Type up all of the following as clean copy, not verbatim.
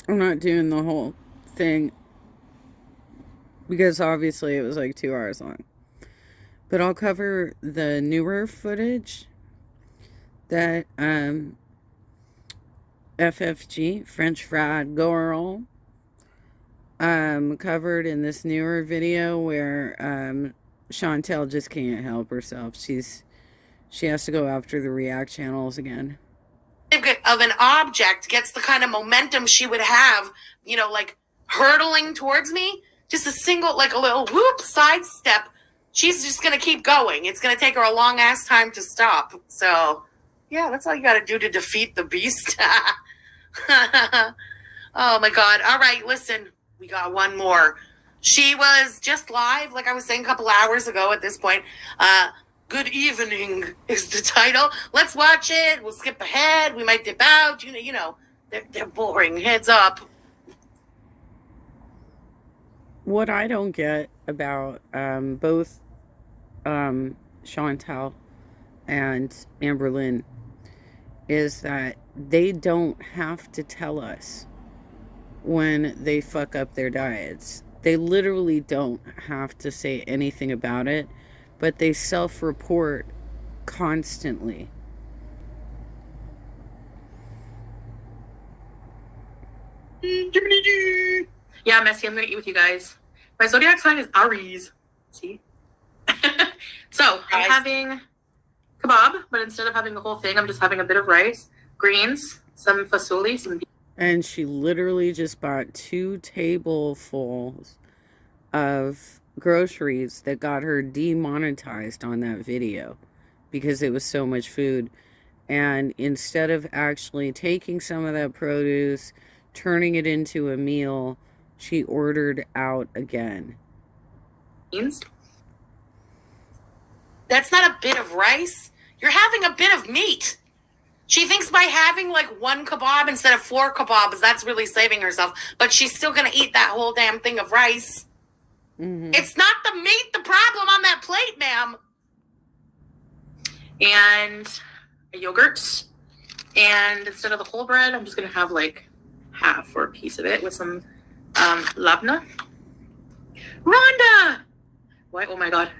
I'm not doing the whole thing because obviously it was like 2 hours long. But I'll cover the newer footage that FFG, French Fried Girl, covered in this newer video where Chantel just can't help herself. She has to go after the React channels again. Of an object gets the kind of momentum she would have, like hurtling towards me, just a single, like a little whoop sidestep. She's just going to keep going. It's going to take her a long ass time to stop. So, yeah, that's all you got to do to defeat the beast. Oh my God. All right, listen, we got one more. She was just live, like I was saying a couple hours ago at this point. Good Evening is the title. Let's watch it. We'll skip ahead. We might dip out. They're boring. Heads up. What I don't get about both Chantal and Amberlynn is that they don't have to tell us when they fuck up their diets. They literally don't have to say anything about it, but they self-report constantly. Yeah, Messy, I'm gonna eat with you guys. My zodiac sign is Aries. See? So I'm having kebab, but instead of having the whole thing, I'm just having a bit of rice, greens, some fasoli, some. And she literally just bought 2 tablesfuls of groceries that got her demonetized on that video because it was so much food. And instead of actually taking some of that produce, turning it into a meal, she ordered out again. That's not a bit of rice. You're having a bit of meat. She thinks by having like 1 kebab instead of 4 kebabs, that's really saving herself. But she's still going to eat that whole damn thing of rice. Mm-hmm. It's not the meat the problem on that plate, ma'am. And a yogurt. And instead of the whole bread, I'm just going to have like half or a piece of it with some labna. Rhonda! What? Oh my God.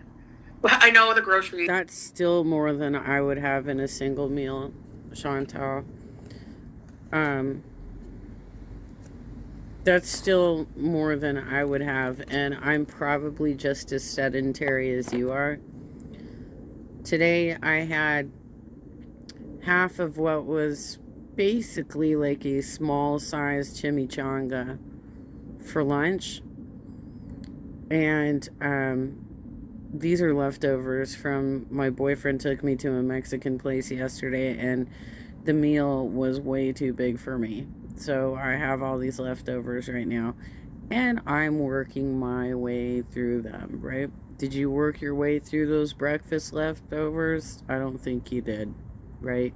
I know the groceries. That's still more than I would have in a single meal, Chantal. That's still more than I would have, and I'm probably just as sedentary as you are. Today I had half of what was basically like a small-sized chimichanga for lunch, and these are leftovers from my boyfriend took me to a Mexican place yesterday, and the meal was way too big for me. So I have all these leftovers right now, and I'm working my way through them, right? Did you work your way through those breakfast leftovers? I don't think you did, right?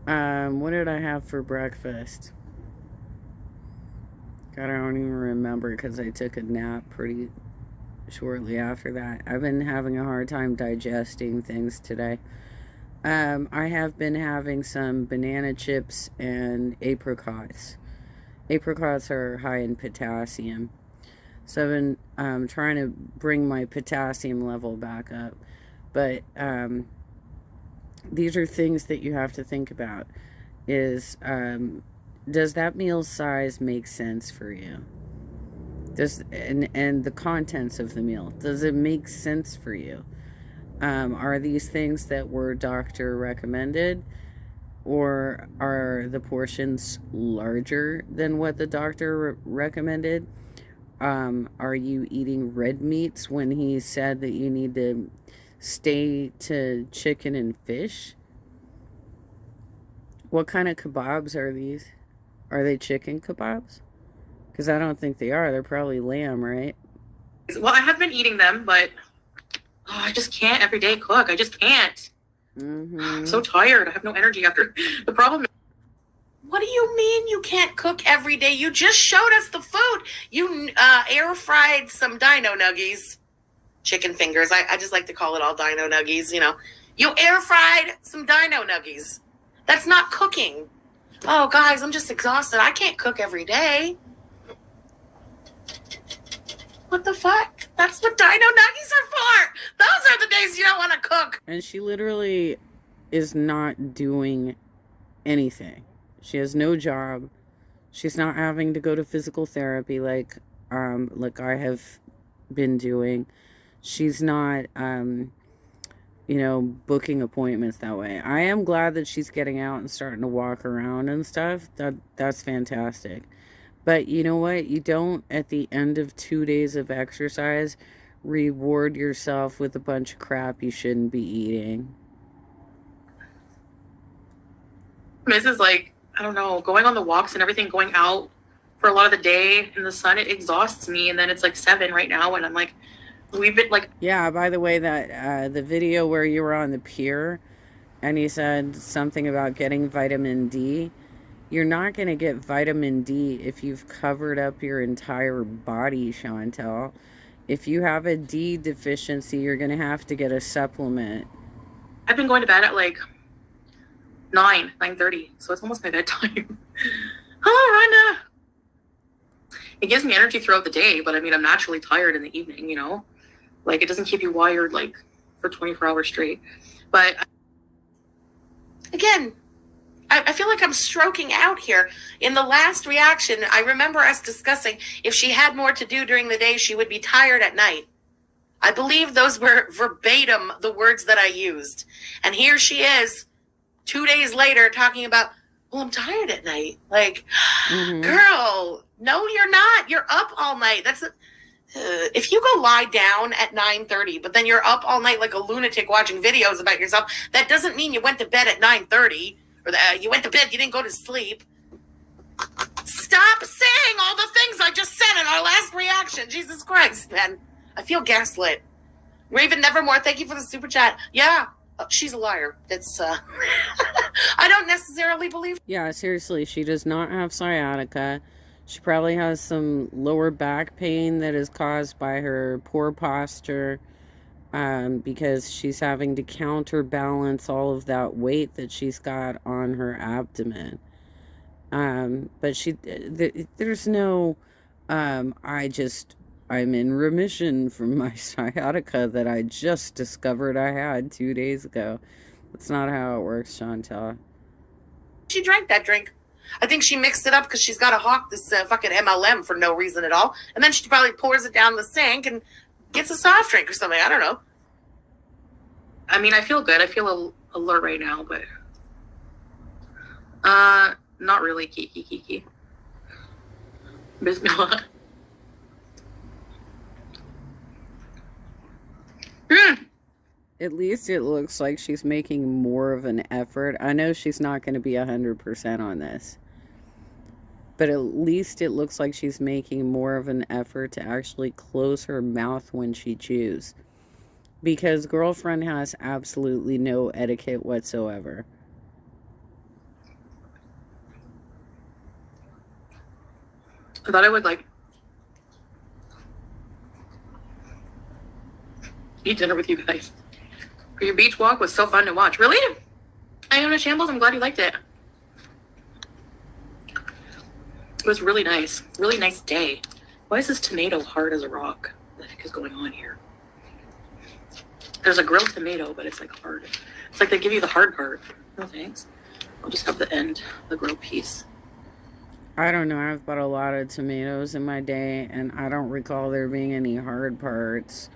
What did I have for breakfast? God, I don't even remember because I took a nap pretty shortly after that. I've been having a hard time digesting things today. I have been having some banana chips and apricots. Apricots are high in potassium. So I've been trying to bring my potassium level back up. But these are things that you have to think about. Does that meal size make sense for you? And the contents of the meal, does it make sense for you? Are these things that were doctor recommended, or are the portions larger than what the doctor recommended? Are you eating red meats when he said that you need to stay to chicken and fish? What kind of kebabs are these? Are they chicken kebabs? Because I don't think they are. They're probably lamb, right? Well, I have been eating them, but I just can't every day cook. I just can't. Mm-hmm. I'm so tired. I have no energy after. The problem is, what do you mean you can't cook every day? You just showed us the food. You air fried some dino nuggies. Chicken fingers. I just like to call it all dino nuggies, You air fried some dino nuggies. That's not cooking. Oh, guys, I'm just exhausted. I can't cook every day. What the fuck? That's what Dino Nuggies are for. Those are the days you don't want to cook. And she literally is not doing anything. She has no job. She's not having to go to physical therapy like I have been doing. She's not booking appointments that way. I am glad that she's getting out and starting to walk around and stuff. That's fantastic. But you know what? You don't, at the end of 2 days of exercise, reward yourself with a bunch of crap you shouldn't be eating. This is like, I don't know, going on the walks and everything, going out for a lot of the day in the sun, it exhausts me. And then it's like 7 right now, and I'm like, we've been like... Yeah, by the way, that the video where you were on the pier and you said something about getting vitamin D, you're not going to get vitamin D if you've covered up your entire body, Chantel. If you have a D deficiency, you're going to have to get a supplement. I've been going to bed at like 9:30, so it's almost my bedtime. Oh, Rhonda! It gives me energy throughout the day, but I mean, I'm naturally tired in the evening, you know? Like, it doesn't keep you wired, like, for 24 hours straight. But... Again, I feel like I'm stroking out here. In the last reaction, I remember us discussing if she had more to do during the day, she would be tired at night. I believe those were verbatim the words that I used. And here she is, 2 days later, talking about, well, I'm tired at night. Like, girl, no, you're not. You're up all night. That's if you go lie down at 9:30, but then you're up all night like a lunatic watching videos about yourself, that doesn't mean you went to bed at 9:30 or that you went to bed, you didn't go to sleep. Stop saying all the things I just said in our last reaction. Jesus Christ, man. I feel gaslit. Raven Nevermore, thank you for the super chat. Yeah, she's a liar. It's, I don't necessarily believe. Yeah, seriously, she does not have sciatica. She probably has some lower back pain that is caused by her poor posture, because she's having to counterbalance all of that weight that she's got on her abdomen. But there's no, I'm in remission from my sciatica that I just discovered I had 2 days ago. That's not how it works, Chantel. She drank that drink. I think she mixed it up because she's got to hawk this fucking MLM for no reason at all. And then she probably pours it down the sink and gets a soft drink or something. I don't know. I mean, I feel good. I feel alert right now, but not really. Kiki. Bismillah. At least it looks like she's making more of an effort. I know she's not going to be 100% on this, but at least it looks like she's making more of an effort to actually close her mouth when she chews. Because girlfriend has absolutely no etiquette whatsoever. I thought I would, like, eat dinner with you guys. Your beach walk was so fun to watch. Really? Iona Shambles, I'm glad you liked it. It was really nice. Really nice day. Why is this tomato hard as a rock? What the heck is going on here? There's a grilled tomato, but it's like hard. It's like they give you the hard part. No thanks. I'll just have the end, the grilled piece. I don't know. I've bought a lot of tomatoes in my day, and I don't recall there being any hard parts.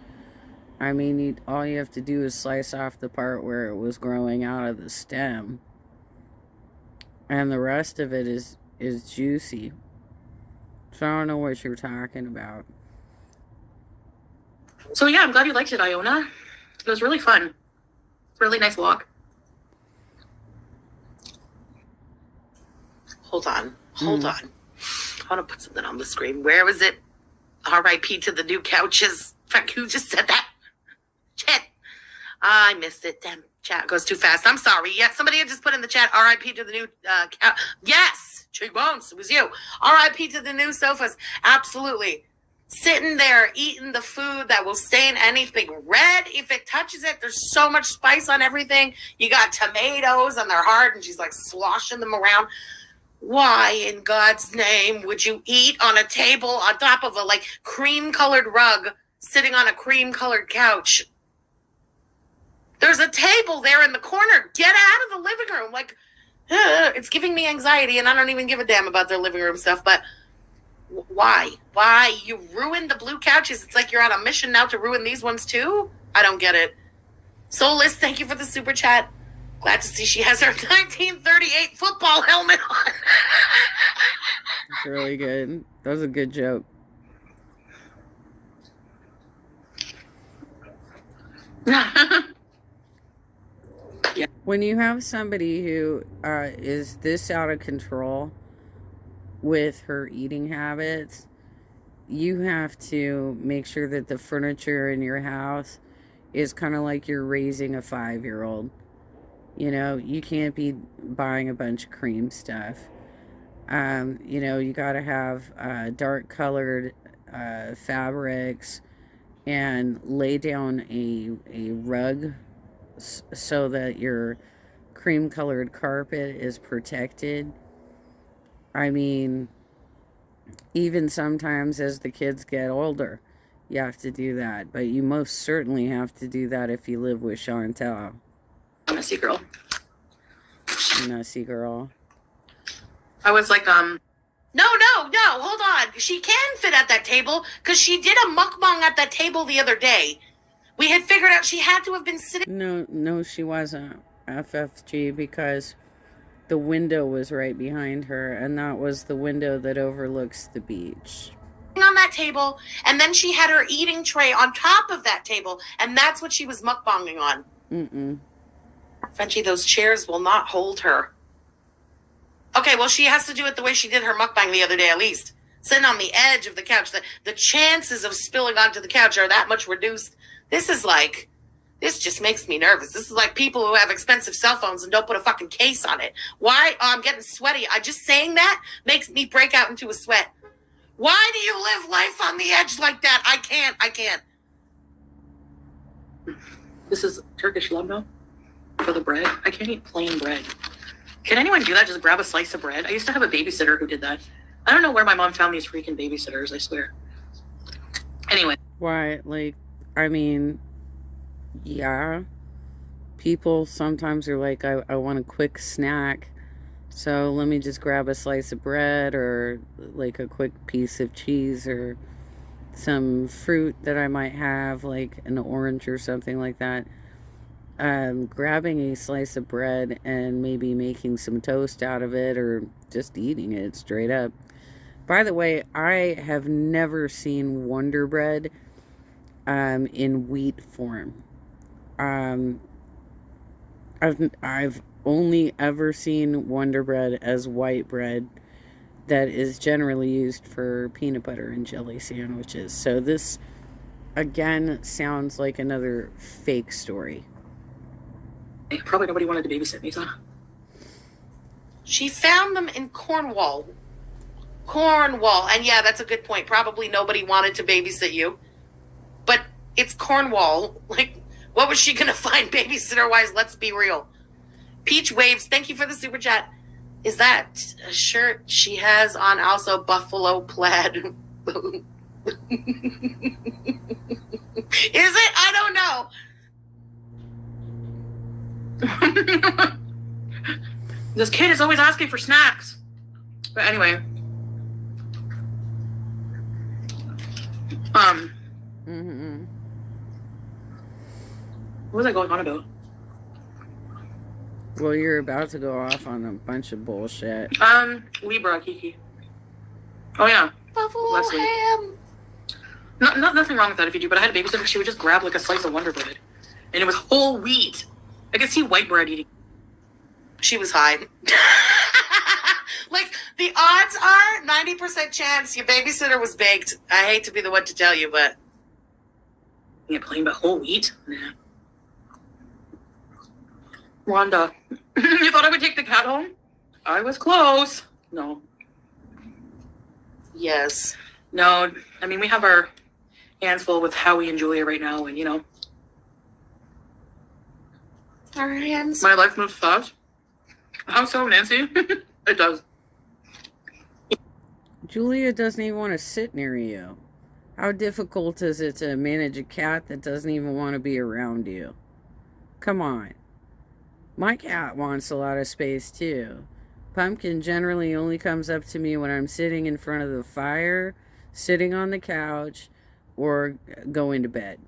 I mean, all you have to do is slice off the part where it was growing out of the stem. And the rest of it is juicy. So I don't know what you're talking about. So yeah, I'm glad you liked it, Iona. It was really fun. Really nice walk. Hold on. I want to put something on the screen. Where was it? R.I.P. to the new couches. Frank, who just said that? Chat. I missed it. Damn, chat goes too fast. I'm sorry. Yeah, somebody had just put in the chat, R.I.P. to the new couch. Yes, Cheekbones, it was you. R.I.P. to the new sofas. Absolutely. Sitting there eating the food that will stain anything red if it touches it. There's so much spice on everything. You got tomatoes and they're hard, and she's like sloshing them around. Why in God's name would you eat on a table on top of a like cream-colored rug sitting on a cream-colored couch? There's a table there in the corner. Get out of the living room. Like, it's giving me anxiety, and I don't even give a damn about their living room stuff, but why? Why? You ruined the blue couches. It's like you're on a mission now to ruin these ones too? I don't get it. Soulless, thank you for the super chat. Glad to see she has her 1938 football helmet on. It's really good. That was a good joke. When you have somebody who is this out of control with her eating habits, you have to make sure that the furniture in your house is kind of like you're raising a 5-year-old. You know, you can't be buying a bunch of cream stuff. You know, you got to have dark colored fabrics and lay down a rug so that your cream colored carpet is protected. I mean, even sometimes as the kids get older, you have to do that. But you most certainly have to do that if you live with Chantel. Messy girl. Messy girl. I was like, No, hold on. She can fit at that table because she did a mukbang at that table the other day. We had figured out she had to have been sitting. No, she wasn't, FFG, because the window was right behind her, and that was the window that overlooks the beach. On that table, and then she had her eating tray on top of that table, and that's what she was mukbanging on. Frenchie, those chairs will not hold her. Okay, well, she has to do it the way she did her mukbang the other day, at least. Sitting on the edge of the couch. The chances of spilling onto the couch are that much reduced. This just makes me nervous. This is like people who have expensive cell phones and don't put a fucking case on it. Why? Oh, I'm getting sweaty. Just saying that makes me break out into a sweat. Why do you live life on the edge like that? I can't. this is Turkish lumbo for the bread. I can't eat plain bread. Can anyone do that? Just grab a slice of bread? I used to have a babysitter who did that. I don't know where my mom found these freaking babysitters, I swear. Anyway. Why, like, I mean, yeah, people sometimes are like, I want a quick snack, so let me just grab a slice of bread or like a quick piece of cheese or some fruit that I might have, like an orange or something like that. Grabbing a slice of bread and maybe making some toast out of it or just eating it straight up. By the way, I have never seen Wonder Bread in wheat form. I've only ever seen Wonder Bread as white bread that is generally used for peanut butter and jelly sandwiches. So this, again, sounds like another fake story. Probably nobody wanted to babysit me, so. She found them in Cornwall. And yeah, that's a good point. Probably nobody wanted to babysit you. But it's Cornwall. Like, what was she going to find babysitter-wise? Let's be real. Peach Waves, thank you for the super chat. Is that a shirt she has on also buffalo plaid? Is it? I don't know. This kid is always asking for snacks. But anyway. What was I going on about? Well, you're about to go off on a bunch of bullshit. Libra, Kiki. Oh, yeah. Buffalo Leslie. ham. Nothing wrong with that if you do, but I had a babysitter, she would just grab like a slice of Wonder Bread. And it was whole wheat. I could see white bread eating. She was high. Like, the odds are 90% chance your babysitter was baked. I hate to be the one to tell you, but... Yeah, plain but whole wheat? Nah. Rhonda, you thought I would take the cat home? I was close. No. Yes. No, I mean, we have our hands full with Howie and Julia right now, and, you know. Our hands. My life moves fast. How so, Nancy? It does. Julia doesn't even want to sit near you. How difficult is it to manage a cat that doesn't even want to be around you? Come on. My cat wants a lot of space too. Pumpkin generally only comes up to me when I'm sitting in front of the fire, sitting on the couch, or going to bed.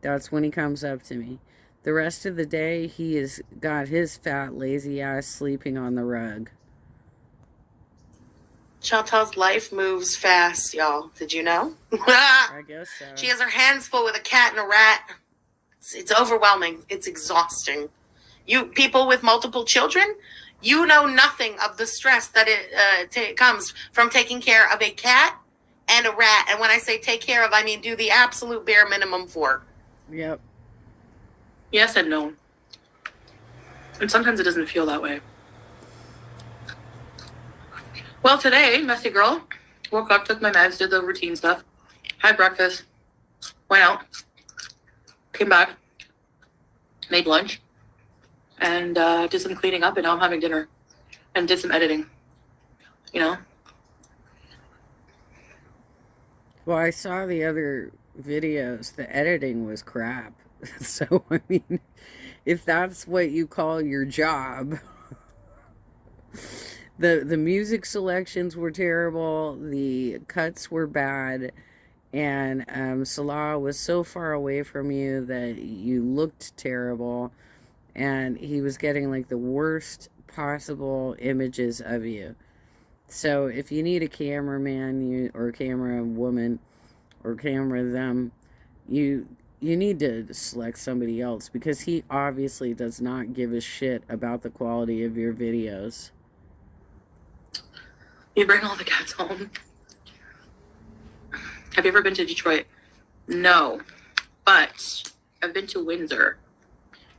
That's when he comes up to me. The rest of the day, he has got his fat, lazy ass sleeping on the rug. Chantal's life moves fast, y'all. Did you know? I guess so. She has her hands full with a cat and a rat. It's overwhelming. It's exhausting. You people with multiple children, you know nothing of the stress that it comes from taking care of a cat and a rat. And when I say take care of, I mean do the absolute bare minimum for. Yep. Yes and no. And sometimes it doesn't feel that way. Well, today, messy girl, woke up, took my meds, did the routine stuff, had breakfast, went out, came back, made lunch, and did some cleaning up, and now I'm having dinner and did some editing, you know? Well, I saw the other videos. The editing was crap. So, I mean, if that's what you call your job... The music selections were terrible, the cuts were bad, and Salah was so far away from you that you looked terrible, and he was getting like the worst possible images of you. So if you need a cameraman or camera woman or camera them, you need to select somebody else, because he obviously does not give a shit about the quality of your videos. You bring all the cats home. Have you ever been to Detroit? No. But I've been to Windsor,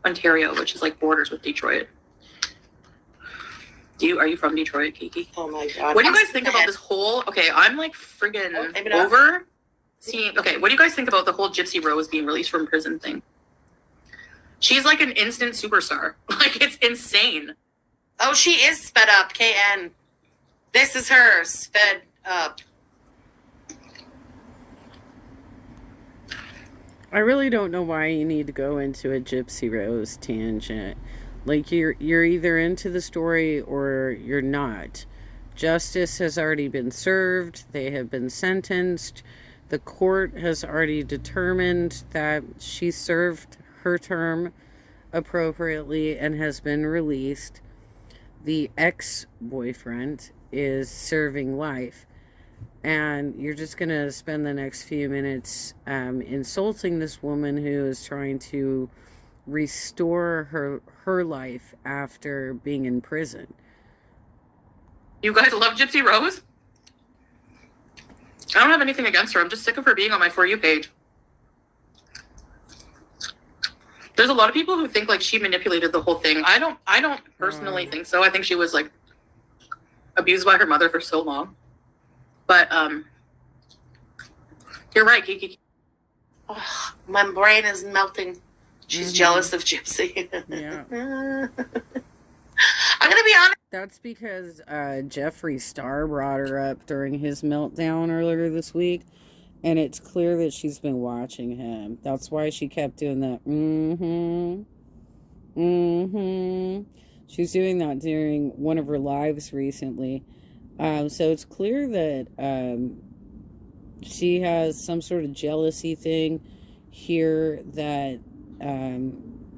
Ontario, which is like borders with Detroit. Are you from Detroit, Kiki? Oh my God. What do you guys think about this whole... Okay, I'm like friggin' over seeing... Okay, what do you guys think about the whole Gypsy Rose being released from prison thing? She's like an instant superstar. Like, it's insane. Oh, she is sped up, KN. This is her sped up. I really don't know why you need to go into a Gypsy Rose tangent. Like, you're either into the story or you're not. Justice has already been served. They have been sentenced. The court has already determined that she served her term appropriately and has been released. The ex-boyfriend is serving life, and you're just going to spend the next few minutes insulting this woman who is trying to restore her life after being in prison. You guys love Gypsy Rose? I don't have anything against her. I'm just sick of her being on my For You page. There's a lot of people who think like she manipulated the whole thing. I don't personally think so. I think she was like abused by her mother for so long. But you're right, Kiki. Oh, my brain is melting. She's jealous of Gypsy. Yeah. I'm gonna be honest. That's because Jeffree Star brought her up during his meltdown earlier this week, and it's clear that she's been watching him. That's why she kept doing that. She was doing that during one of her lives recently. So it's clear that she has some sort of jealousy thing here that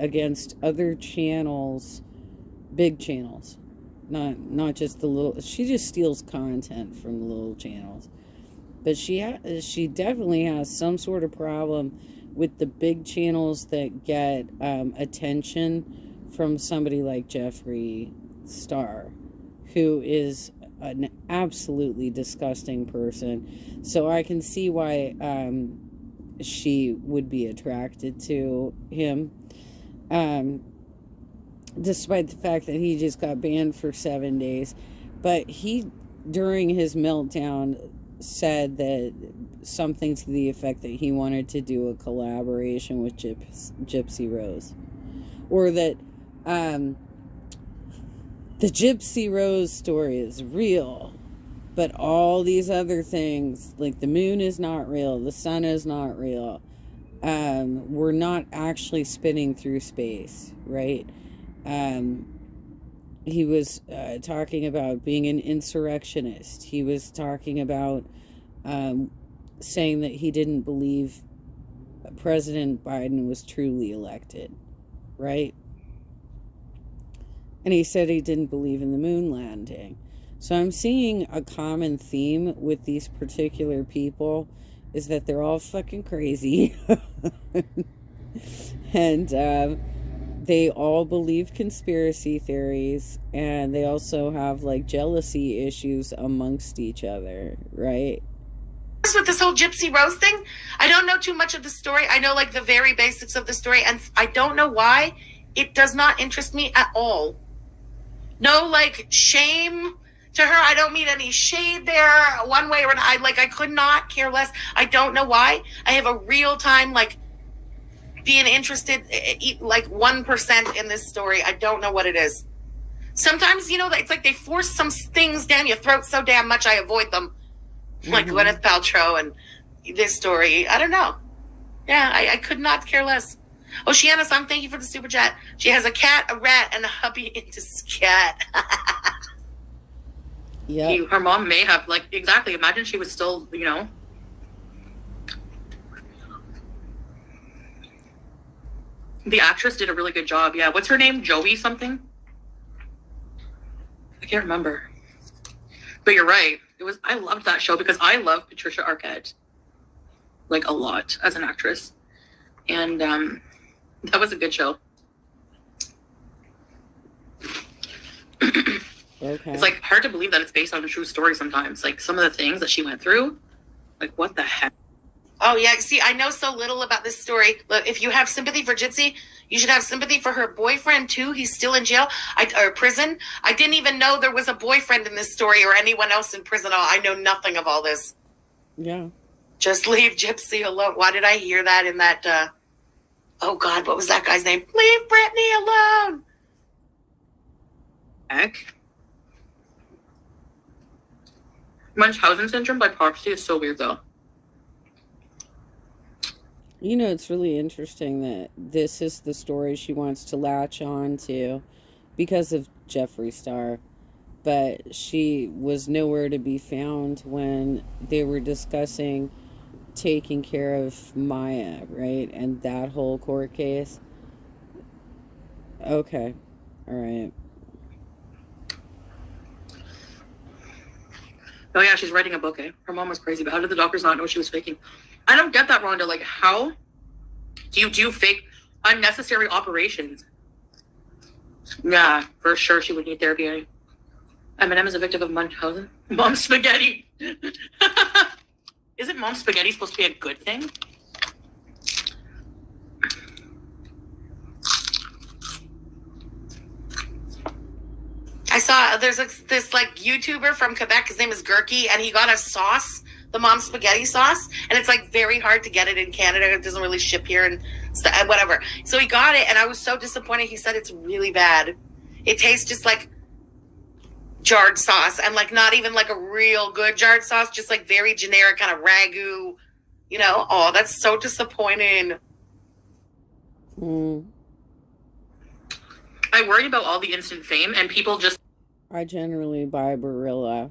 against other channels, big channels, not just the little. She just steals content from the little channels, but she definitely has some sort of problem with the big channels that get attention from somebody like Jeffree Star, who is an absolutely disgusting person. So I can see why she would be attracted to him, despite the fact that he just got banned for 7 days. But he, during his meltdown, said that something to the effect that he wanted to do a collaboration with Gypsy Rose, or that the Gypsy Rose story is real, But all these other things, like the moon is not real, the sun is not real, we're not actually spinning through space, right? He was talking about being an insurrectionist. He was talking about saying that he didn't believe President Biden was truly elected, right? And he said he didn't believe in the moon landing. So I'm seeing a common theme with these particular people is that they're all fucking crazy. And they all believe conspiracy theories, and they also have like jealousy issues amongst each other, right? With this whole Gypsy Rose thing, I don't know too much of the story. I know like the very basics of the story, and I don't know why it does not interest me at all. No, like, shame to her. I don't mean any shade there one way or another. I could not care less. I don't know why. I have a real time like being interested like 1% in this story. I don't know what it is. Sometimes, you know, it's like they force some things down your throat so damn much I avoid them. Like Gwyneth Paltrow and this story. I don't know. Yeah, I could not care less. Oceana Song, thank you for the super chat. She has a cat, a rat, and a hubby into scat. Yeah. Her mom may have, like, exactly. Imagine she was still, you know. The actress did a really good job. Yeah. What's her name? Joey something? I can't remember. But you're right. I loved that show because I love Patricia Arquette. Like, a lot as an actress. And that was a good show. Okay. It's like hard to believe that it's based on a true story sometimes. Like some of the things that she went through. Like, what the heck? Oh, yeah. See, I know so little about this story. Look, if you have sympathy for Gypsy, you should have sympathy for her boyfriend, too. He's still in jail or prison. I didn't even know there was a boyfriend in this story or anyone else in prison. I know nothing of all this. Yeah. Just leave Gypsy alone. Why did I hear that in that? Oh, God, what was that guy's name? Leave Brittany alone. Heck. Munchausen syndrome by proxy is so weird, though. You know, it's really interesting that this is the story she wants to latch on to because of Jeffree Star. But she was nowhere to be found when they were discussing taking care of Maya, right? And that whole court case. Okay. All right. Oh, yeah, she's writing a book, eh? Her mom was crazy, but how did the doctors not know she was faking? I don't get that, Rhonda. Like, how do you do fake unnecessary operations? Yeah, for sure she would need therapy. Eminem is a victim of Munchausen. Mom spaghetti. Isn't mom spaghetti supposed to be a good thing? I saw there's this like YouTuber from Quebec. His name is Gurky, and he got a sauce, the mom spaghetti sauce, and it's like very hard to get it in Canada. It doesn't really ship here and whatever. So he got it, and I was so disappointed. He said it's really bad. It tastes just like jarred sauce, and like not even like a real good jarred sauce, just like very generic kind of ragu. You know, oh, that's so disappointing. I worry about all the instant fame and people just. I generally buy Barilla.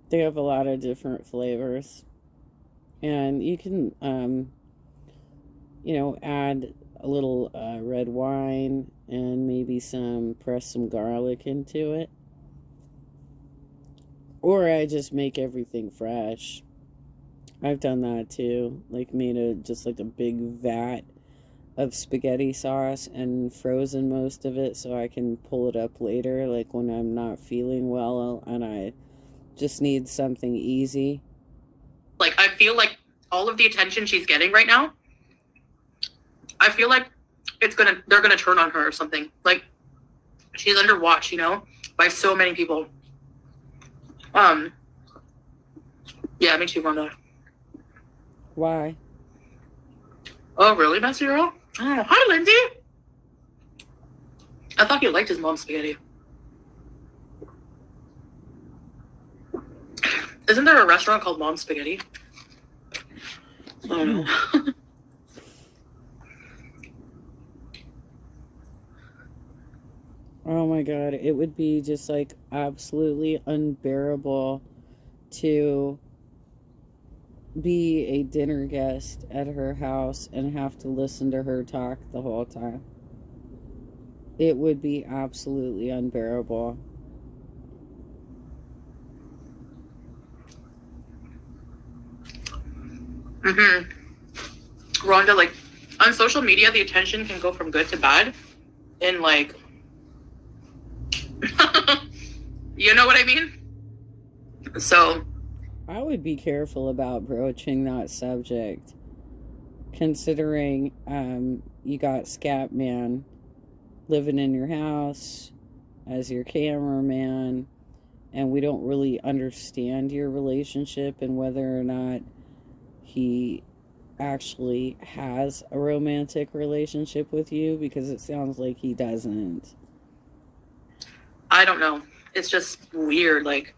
They have a lot of different flavors. And you can, add a little red wine and maybe press some garlic into it. Or I just make everything fresh. I've done that too. Like made just like a big vat of spaghetti sauce and frozen most of it so I can pull it up later, like when I'm not feeling well and I just need something easy. Like, I feel like all of the attention she's getting right now, I feel like they're gonna turn on her or something. Like, she's under watch, by so many people. Yeah, me too, Rhonda. Why? Oh, really, Messy Girl? Oh, hi, Lindsay. I thought you liked his mom's spaghetti. Isn't there a restaurant called Mom's Spaghetti? I don't know. Oh my god, it would be just like absolutely unbearable to be a dinner guest at her house and have to listen to her talk the whole time. It would be absolutely unbearable. Rhonda, like, on social media, the attention can go from good to bad. And, like, you know what I mean? So I would be careful about broaching that subject, considering you got Scatman living in your house as your cameraman, and we don't really understand your relationship and whether or not he actually has a romantic relationship with you, because it sounds like he doesn't. I don't know. It's just weird, like.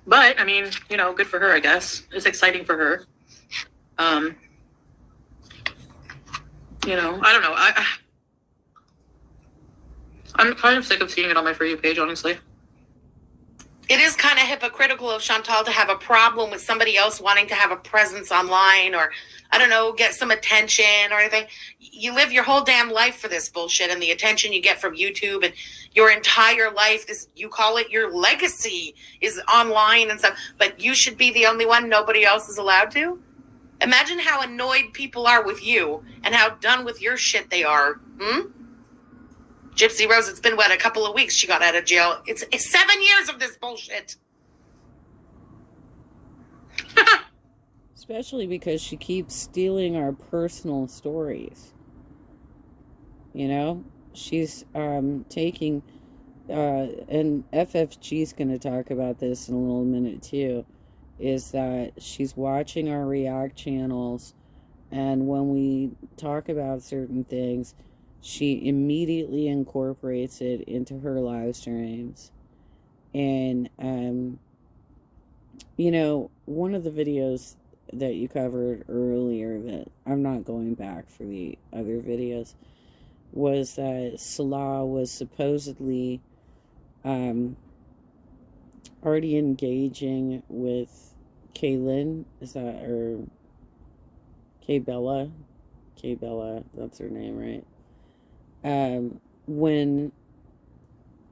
But I mean, you know, good for her, I guess. It's exciting for her. You know, I don't know. I'm kind of sick of seeing it on my For You page, honestly. It is kind of hypocritical of Chantal to have a problem with somebody else wanting to have a presence online, or, I don't know, get some attention or anything. You live your whole damn life for this bullshit, and the attention you get from YouTube and your entire life, this, you call it your legacy, is online and stuff, but you should be the only one, nobody else is allowed to? Imagine how annoyed people are with you and how done with your shit they are. Gypsy Rose, it's been, what, a couple of weeks she got out of jail. It's 7 years of this bullshit. Especially because she keeps stealing our personal stories. You know? She's taking... and FFG's going to talk about this in a little minute too, is that she's watching our React channels, and when we talk about certain things, she immediately incorporates it into her live streams. And, you know, one of the videos that you covered earlier, that I'm not going back for the other videos, was that Salah was supposedly already engaging with Kaylin, is that, or K-Bella, that's her name, right? When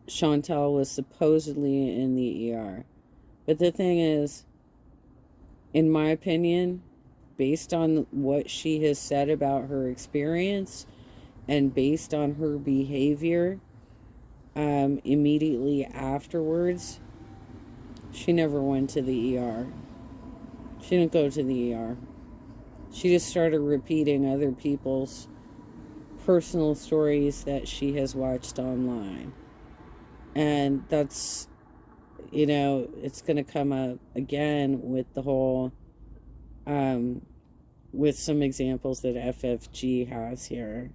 Chantal was supposedly in the ER. But the thing is, in my opinion, based on what she has said about her experience and based on her behavior immediately afterwards, she never went to the ER. She didn't go to the ER. She just started repeating other people's personal stories that she has watched online. And that's, you know, it's going to come up again with the whole, with some examples that FFG has here.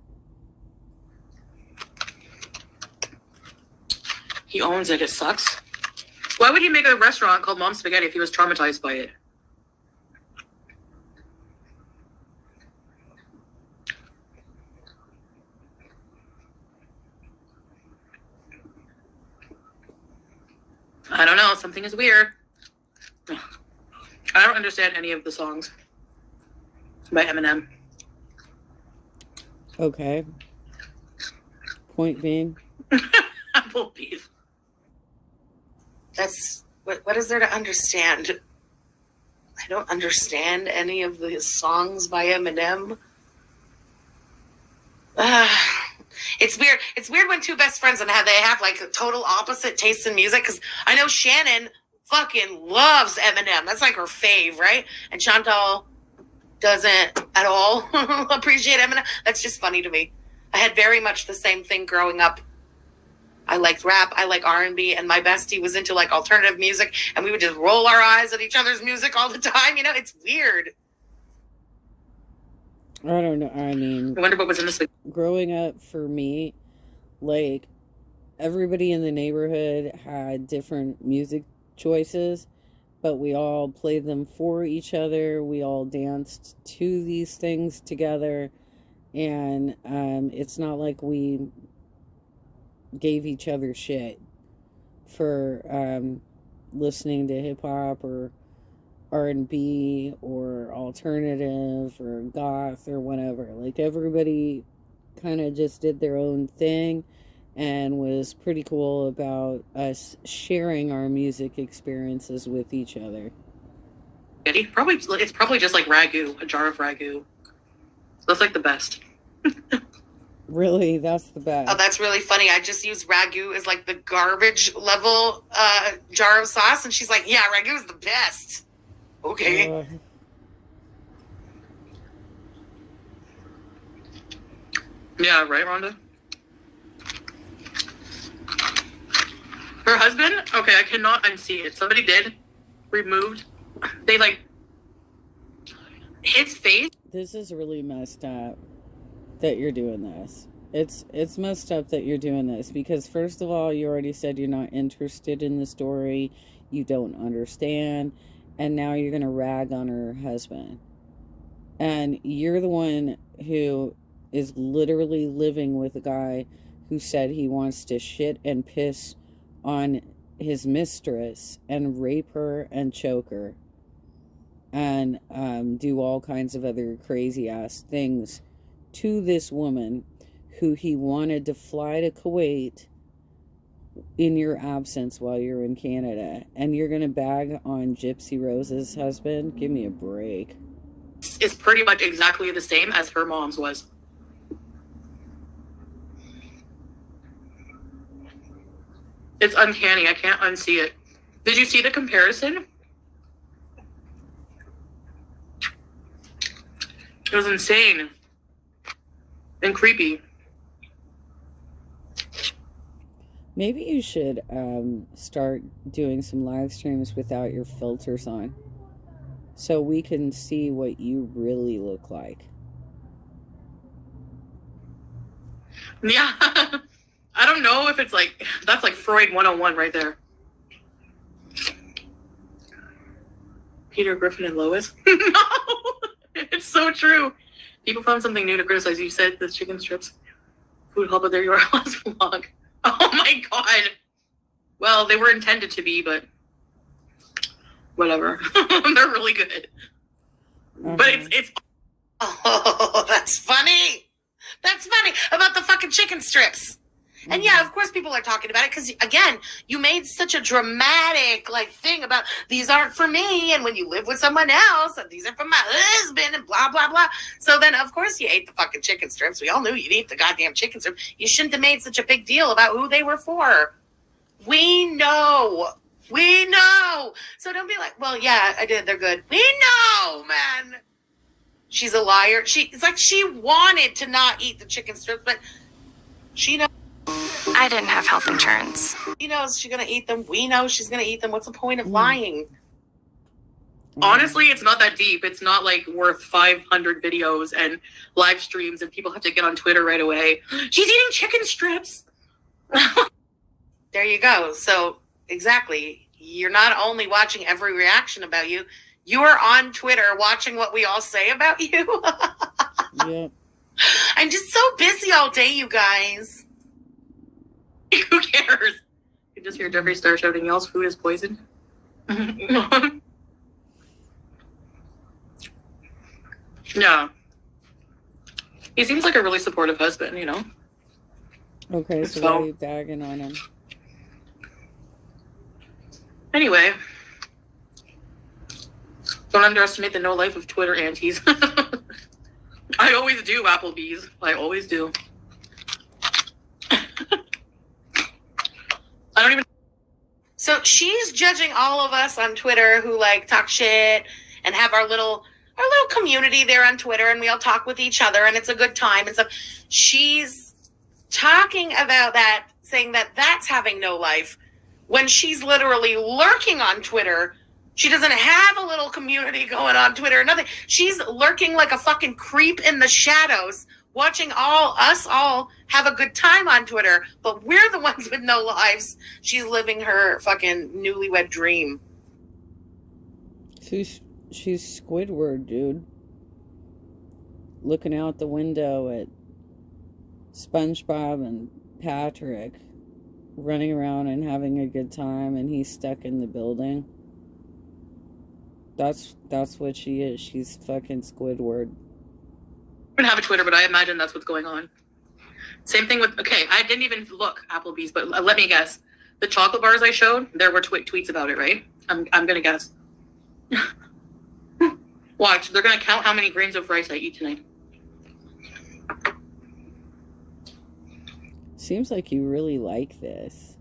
He owns it. It sucks. Why would he make a restaurant called Mom's Spaghetti if he was traumatized by it? I don't know. Something is weird. I don't understand any of the songs by Eminem. Okay. Point being? Apple beef. That's, what is there to understand? I don't understand any of the songs by Eminem. It's weird. It's weird when two best friends and how they have like total opposite tastes in music. Because I know Shannon fucking loves Eminem. That's like her fave, right? And Chantal doesn't at all appreciate Eminem. That's just funny to me. I had very much the same thing growing up. I liked rap, I like R&B, and my bestie was into like alternative music, and we would just roll our eyes at each other's music all the time. You know, it's weird. I don't know. I mean, I wonder what was in this. Growing up for me, like, everybody in the neighborhood had different music choices, but we all played them for each other. We all danced to these things together. And it's not like we gave each other shit for listening to hip-hop or R&B or alternative or goth or whatever. Like, everybody kind of just did their own thing and was pretty cool about us sharing our music experiences with each other. It's probably just like ragu, a jar of ragu. That's like the best. Really, that's the best. Oh, that's really funny. I just use ragu as like the garbage level jar of sauce, and she's like, "Yeah, ragu is the best." Okay. Yeah, right, Rhonda? Her husband? Okay, I cannot unsee it. Somebody did. Removed. They, like, his face. This is really messed up that you're doing this. It's messed up that you're doing this because, first of all, you already said you're not interested in the story. You don't understand. And now you're going to rag on her husband. And you're the one who is literally living with a guy who said he wants to shit and piss on his mistress and rape her and choke her and do all kinds of other crazy ass things to this woman who he wanted to fly to Kuwait in your absence while you're in Canada, and you're gonna bag on Gypsy Rose's husband? Give me a break. It's pretty much exactly the same as her mom's was. It's uncanny. I can't unsee it. Did you see the comparison? It was insane and creepy. Maybe you should start doing some live streams without your filters on, so we can see what you really look like. Yeah. I don't know if it's like, that's like Freud 101 right there. Peter Griffin and Lois? No! It's so true. People found something new to criticize. You said the chicken strips. Food help, but there you are last vlog. Oh my god. Well, they were intended to be, but whatever. They're really good. But it's Oh, that's funny. That's funny about the fucking chicken strips. And yeah, of course people are talking about it because, again, you made such a dramatic like thing about these aren't for me, and when you live with someone else, and these are for my husband, and blah, blah, blah. So then, of course, you ate the fucking chicken strips. We all knew you'd eat the goddamn chicken strips. You shouldn't have made such a big deal about who they were for. We know. We know. So don't be like, well, yeah, I did. They're good. We know, man. She's a liar. It's like she wanted to not eat the chicken strips, but she knows. I didn't have health insurance. She knows she's going to eat them. We know she's going to eat them. What's the point of lying? honestly, it's not that deep. It's not like worth 500 videos and live streams and people have to get on Twitter right away. She's eating chicken strips. There you go. So exactly. You're not only watching every reaction about you, you are on Twitter watching what we all say about you. Yeah. I'm just so busy all day, you guys. Who cares? You just hear Jeffree Star shouting, y'all's food is poison. Yeah. He seems like a really supportive husband, you know? Okay, so why are you bagging on him? Anyway. Don't underestimate the no life of Twitter aunties. I always do, Applebee's. I always do. I don't even... So she's judging all of us on Twitter who like talk shit and have our little community there on Twitter, and we all talk with each other and it's a good time and stuff. She's talking about that, saying that that's having no life when she's literally lurking on Twitter. She doesn't have a little community going on Twitter or nothing. She's lurking like a fucking creep in the shadows, watching us all have a good time on Twitter, but we're the ones with no lives. She's living her fucking newlywed dream. She's Squidward, dude. Looking out the window at SpongeBob and Patrick running around and having a good time, and he's stuck in the building. That's what she is. She's fucking Squidward. I don't have a Twitter, but I imagine that's what's going on. Same thing with, okay, I didn't even look Applebee's, but let me guess. The chocolate bars I showed, there were tweets about it, right? I'm going to guess. Watch, they're going to count how many grains of rice I eat tonight. Seems like you really like this.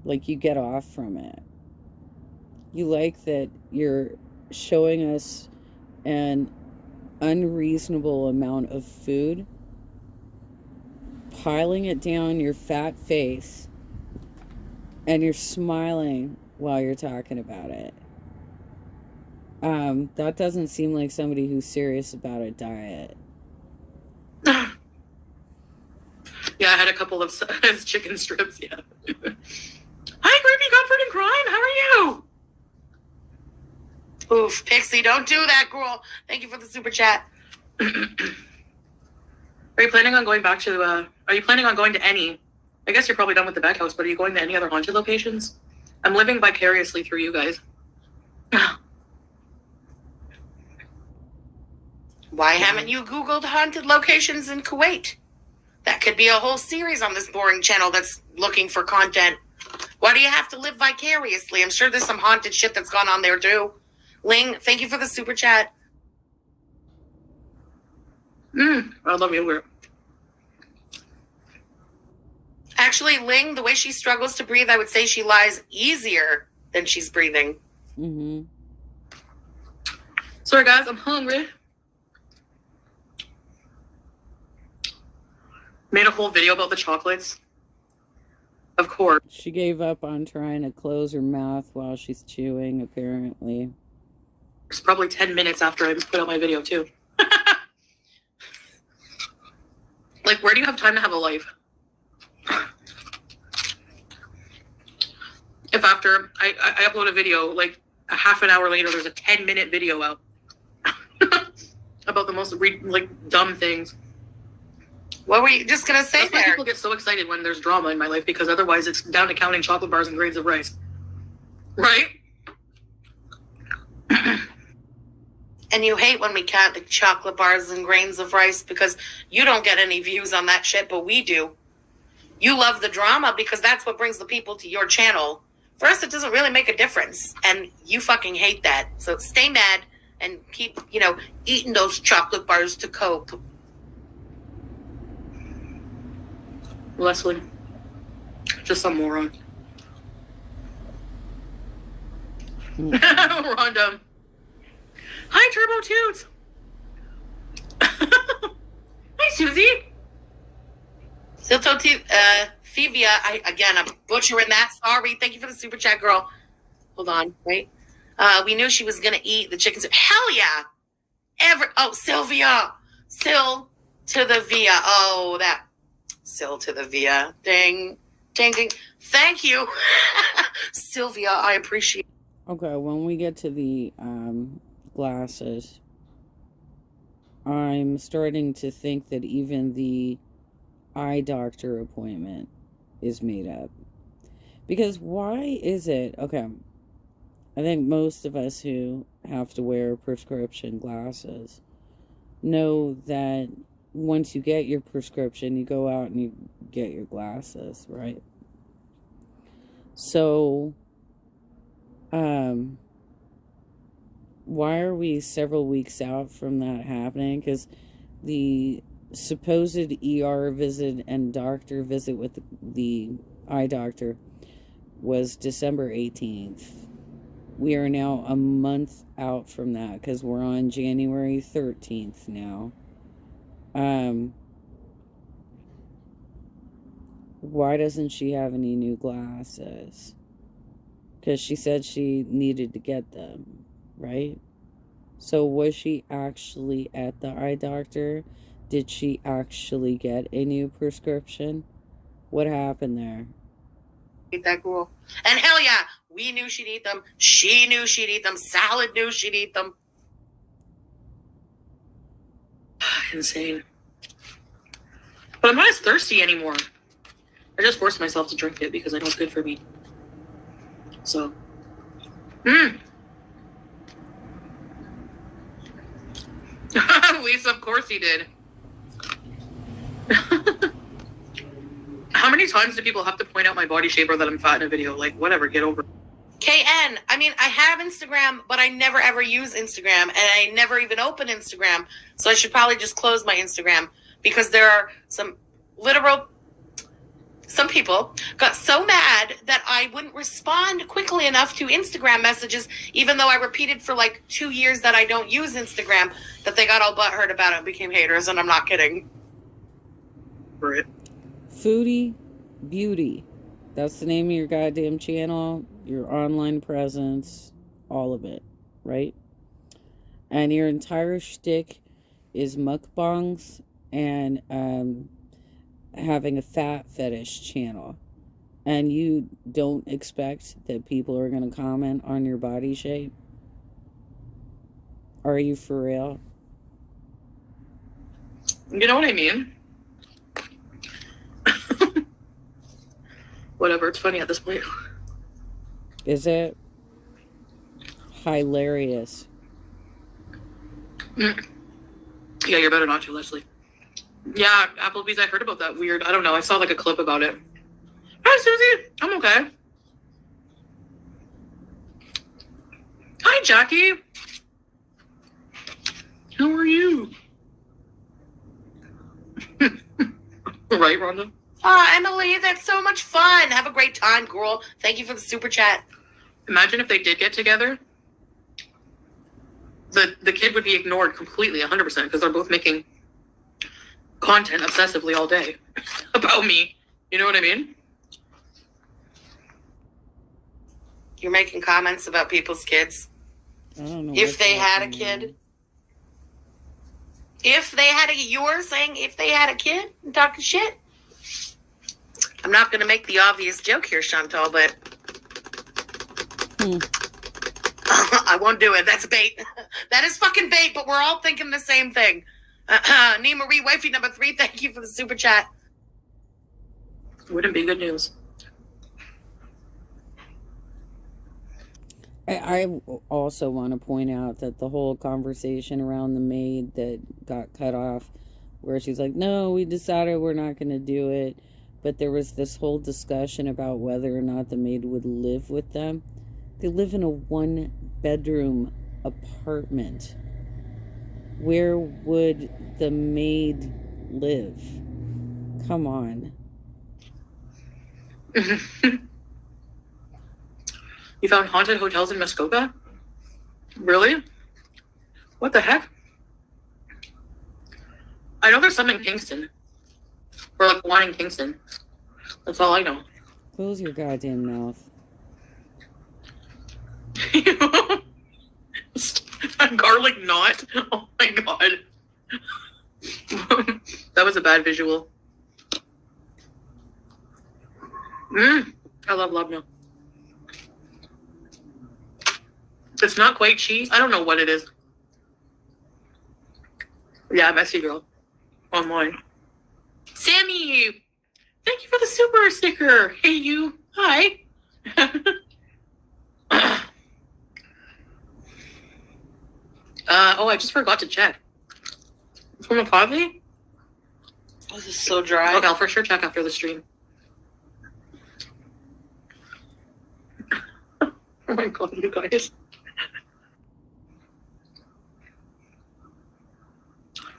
Like you get off from it. You like that you're showing us an unreasonable amount of food, piling it down your fat face, and you're smiling while you're talking about it. That doesn't seem like somebody who's serious about a diet. Yeah, I had a couple of chicken strips, yeah. Hi, Creepy Comfort and Crime, how are you? Oof, Pixie, don't do that, girl. Thank you for the super chat. Are you planning on going back to, are you planning on going to any, I guess you're probably done with the back house, but are you going to any other haunted locations? I'm living vicariously through you guys. Why haven't you Googled haunted locations in Kuwait? That could be a whole series on this boring channel that's looking for content. Why do you have to live vicariously? I'm sure there's some haunted shit that's gone on there too. Ling, thank you for the super chat. I love you. Actually, Ling, the way she struggles to breathe, I would say she lies easier than she's breathing. Mm-hmm. Sorry, guys, I'm hungry. Made a whole video about the chocolates. Of course. She gave up on trying to close her mouth while she's chewing, apparently. It's probably 10 minutes after I put out my video, too. Like, where do you have time to have a life? If after I upload a video, like a half an hour later, there's a 10-minute video out about the most dumb things. What were you just going to say That's why people get so excited when there's drama in my life, because otherwise it's down to counting chocolate bars and grains of rice. Right? And you hate when we count the chocolate bars and grains of rice because you don't get any views on that shit, but we do. You love the drama because that's what brings the people to your channel. For us, it doesn't really make a difference, and you fucking hate that. So stay mad and keep, eating those chocolate bars to cope. Leslie. Just some moron. Rhonda. Hi, Turbo Toots. Hi, Susie. Thevia, I'm butchering that. Sorry. Thank you for the super chat, girl. Hold on. Wait. We knew she was going to eat the chicken soup. Hell yeah. Sylvia. Sil to the via. Oh, that. Sil to the via. Ding. Ding, ding. Thank you. Sylvia, I appreciate it. Okay, when we get to the glasses, I'm starting to think that even the eye doctor appointment is made up. Because why is it, okay, I think most of us who have to wear prescription glasses know that once you get your prescription, you go out and you get your glasses, right? So, why are we several weeks out from that happening? Because the supposed ER visit and doctor visit with the eye doctor was December 18th. We are now a month out from that because we're on January 13th now. Why doesn't she have any new glasses? Because she said she needed to get them, right? So was she actually at the eye doctor? Did she actually get a new prescription? What happened there? That girl. And hell yeah, we knew she'd eat them. She knew she'd eat them. Salad knew she'd eat them. Insane. But I'm not as thirsty anymore. I just forced myself to drink it because I know it's good for me. So. Lisa, of course he did. How many times do people have to point out my body shape or that I'm fat in a video? Like, whatever, get over it. KN, I mean, I have Instagram, but I never ever use Instagram, and I never even open Instagram. So I should probably just close my Instagram because there are some people got so mad that I wouldn't respond quickly enough to Instagram messages, even though I repeated for like 2 years that I don't use Instagram, that they got all butthurt about it and became haters, and I'm not kidding. For it. Foodie Beauty. That's the name of your goddamn channel, your online presence, all of it, right? And your entire shtick is mukbangs and having a fat fetish channel. And you don't expect that people are going to comment on your body shape? Are you for real? You know what I mean? Whatever, it's funny at this point. Is it? Hilarious. Yeah, you're better not to, Leslie. Yeah, Applebee's, I heard about that weird, I don't know, I saw like a clip about it. Hi, Susie. I'm okay. Hi, Jackie. How are you? Right, Rhonda? Emily, that's so much fun. Have a great time, girl. Thank you for the super chat. Imagine if they did get together. The kid would be ignored completely, 100%, because they're both making content obsessively all day about me. You know what I mean? You're making comments about people's kids. I don't know. If they had a kid. You're saying if they had a kid and talking shit? I'm not going to make the obvious joke here, Chantal, but I won't do it. That's bait. That is fucking bait, but we're all thinking the same thing. Nee Marie, wifey number 3, thank you for the super chat. Wouldn't be good news. I also want to point out that the whole conversation around the maid that got cut off, where she's like, no, we decided we're not going to do it. But there was this whole discussion about whether or not the maid would live with them. They live in a 1-bedroom apartment. Where would the maid live? Come on. You found haunted hotels in Muskoka? Really? What the heck? I know there's some in Kingston. Or like one in Kingston. That's all I know. Close your goddamn mouth. Garlic knot? Oh my god. That was a bad visual. I love labneh. It's not quite cheese. I don't know what it is. Yeah, messy girl. Online. Sammy! Thank you for the super sticker. Hey, you. Hi. I just forgot to check. From a coffee? This is so dry. Okay, I'll for sure check after the stream. Oh my god, you guys.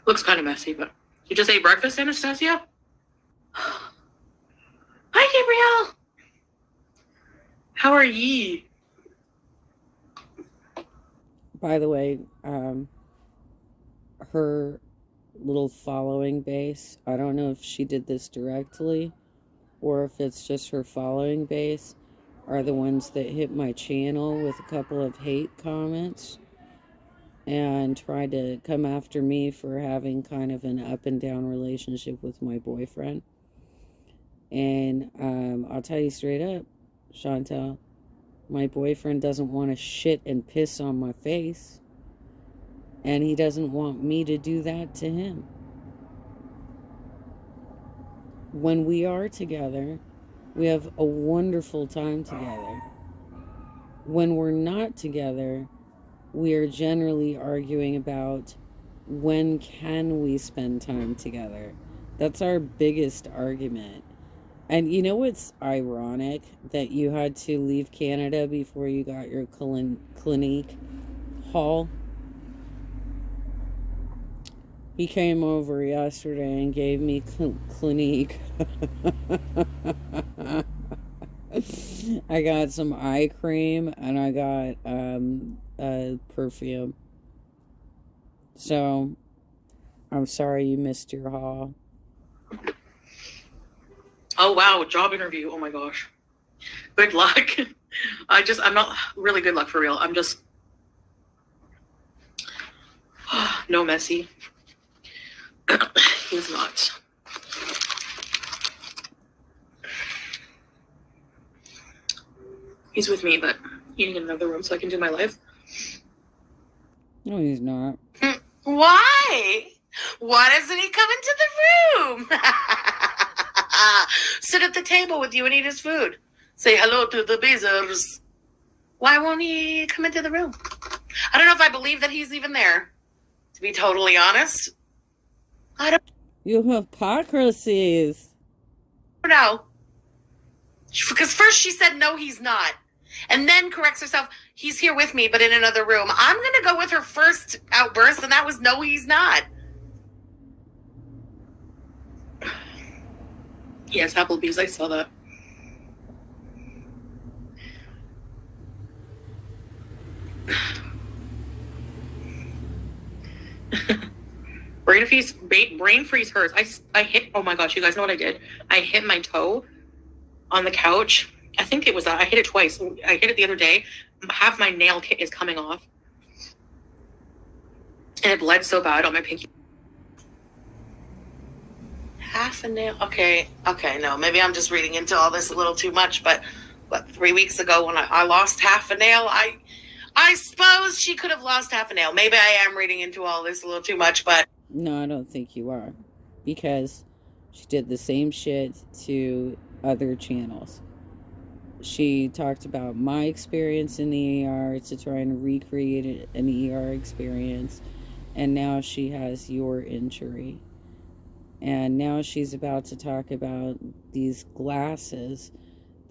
Looks kind of messy, but... You just ate breakfast, Anastasia? Hi, Gabrielle! How are ye? By the way, her little following base, I don't know if she did this directly or if it's just her following base, are the ones that hit my channel with a couple of hate comments. and tried to come after me for having kind of an up and down relationship with my boyfriend. And I'll tell you straight up, Chantel, my boyfriend doesn't want to shit and piss on my face. And he doesn't want me to do that to him. When we are together, we have a wonderful time together. When we're not together, we are generally arguing about when can we spend time together. That's our biggest argument. And you know what's ironic? That you had to leave Canada before you got your Clinique haul. He came over yesterday and gave me Clinique. I got some eye cream and I got perfume. So, I'm sorry you missed your haul. Oh wow, job interview. Oh my gosh. Good luck. I'm not really good luck for real. I'm just no messy. He's not. He's with me, but eating in another room so I can do my life. No, he's not. Why? Why doesn't he come into the room? Sit at the table with you and eat his food. Say hello to the Bezers. Why won't he come into the room? I don't know if I believe that he's even there. To be totally honest, I don't You hypocrisies. know. Because first she said, no, he's not. And then corrects herself, he's here with me, but in another room. I'm going to go with her first outburst, and that was, no, he's not. Yes, Applebee's. I saw that. Brain freeze hurts. I hit. Oh my gosh, you guys know what I did? I hit my toe on the couch. I think it was that. I hit it twice. I hit it the other day. Half my nail kit is coming off, and it bled so bad on my pinky. Half a nail. Okay, no, maybe I'm just reading into all this a little too much, but 3 weeks ago when I lost half a nail, I suppose she could have lost half a nail. Maybe I am reading into all this a little too much, but... No, I don't think you are. Because she did the same shit to other channels. She talked about my experience in the ER to try and recreate an ER experience. And now she has your injury. And now she's about to talk about these glasses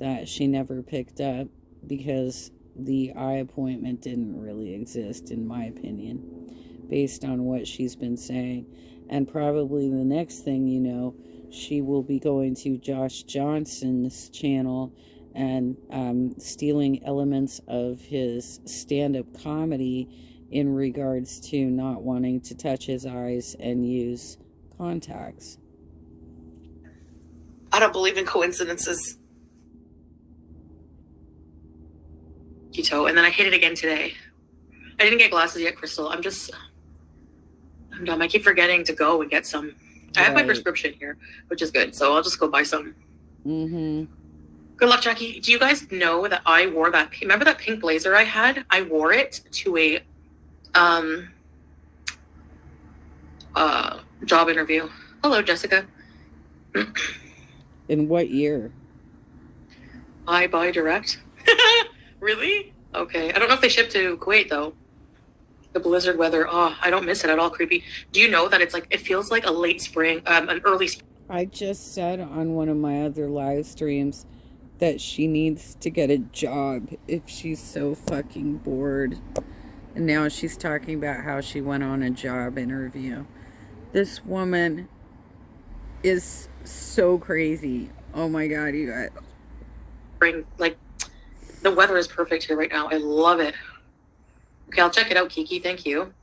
that she never picked up because the eye appointment didn't really exist, in my opinion, based on what she's been saying. And probably the next thing you know, she will be going to Josh Johnson's channel and stealing elements of his stand-up comedy in regards to not wanting to touch his eyes and use contacts. I don't believe in coincidences. And then I hit it again today. I didn't get glasses yet, Crystal. I'm dumb. I keep forgetting to go and get some. I have my prescription here, which is good. So I'll just go buy some. Mm-hmm. Good luck, Jackie. Do you guys know that I wore that? Remember that pink blazer I had? I wore it to a job interview. Hello, Jessica. In what year? I buy direct. Really? Okay. I don't know if they ship to Kuwait though. The blizzard weather. Oh, I don't miss it at all. Creepy. Do you know that it's like, it feels like a late spring, an early spring. I just said on one of my other live streams that she needs to get a job if she's so fucking bored. And now she's talking about how she went on a job interview. This woman is so crazy. Oh my God, you guys. Spring, like, the weather is perfect here right now. I love it. Okay, I'll check it out, Kiki. Thank you.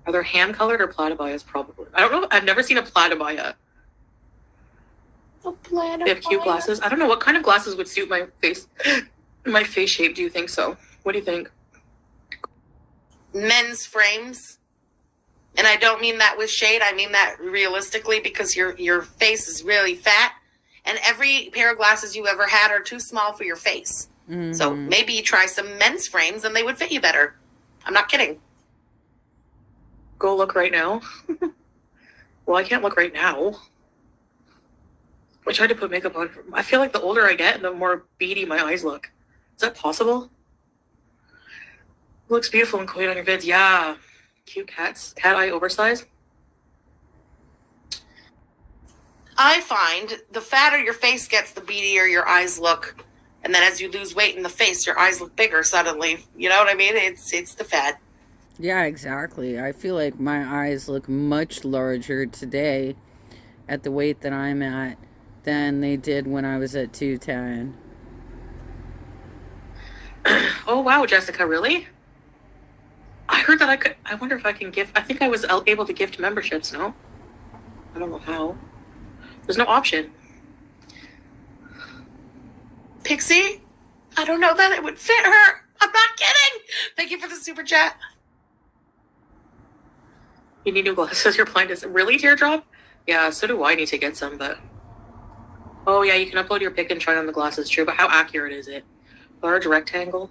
Are there hand-colored or platybias? Probably. I don't know. I've never seen a platybia. They have cute glasses. I don't know what kind of glasses would suit my face shape. Do you think so? What do you think? men's frames. And I don't mean that with shade. I mean that realistically, because your face is really fat, and every pair of glasses you ever had are too small for your face. Mm-hmm. So maybe you try some men's frames and they would fit you better. I'm not kidding. Go look right now. Well, I can't look right now. I tried to put makeup on. I feel like the older I get, the more beady my eyes look. Is that possible? Looks beautiful and quiet on your vids. Yeah. Cute cats. Cat eye oversized. I find the fatter your face gets, the beadier your eyes look. And then as you lose weight in the face, your eyes look bigger suddenly. You know what I mean? It's the fat. Yeah, exactly. I feel like my eyes look much larger today at the weight that I'm at than they did when I was at 210. Oh, wow, Jessica, really? I heard that I wonder if I can gift. I think I was able to gift memberships, no? I don't know how. There's no option. Pixie, I don't know that it would fit her. I'm not kidding. Thank you for the super chat. You need new glasses. You're blind as really, Teardrop? Yeah, so do I need to get some, but... Oh, yeah, you can upload your pic and try on the glasses, true, but how accurate is it? Large rectangle?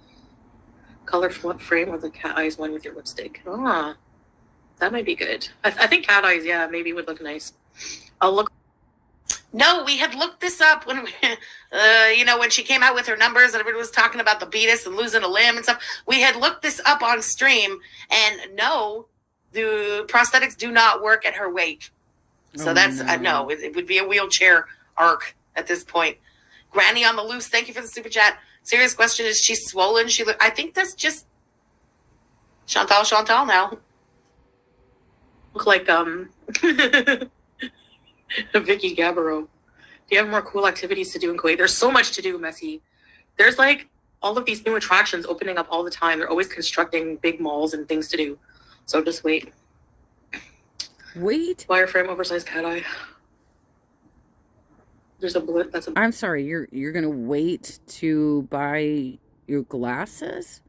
Color frame with the cat eyes, one with your lipstick. Ah, that might be good. I think cat eyes, yeah, maybe would look nice. I'll look... No, we had looked this up when, when she came out with her numbers and everybody was talking about the beatus and losing a limb and stuff. We had looked this up on stream, and no, the prosthetics do not work at her weight. So that's no. It would be a wheelchair arc at this point. Granny on the loose. Thank you for the super chat. Serious question: is she swollen? I think that's just Chantal now. Look like Vicky Gabbro. Do you have more cool activities to do in Kuwait? There's so much to do, Messy. There's like all of these new attractions opening up all the time. They're always constructing big malls and things to do. So just wait. Wait. Wireframe oversized cat eye. There's a blip. I'm sorry. You're gonna wait to buy your glasses?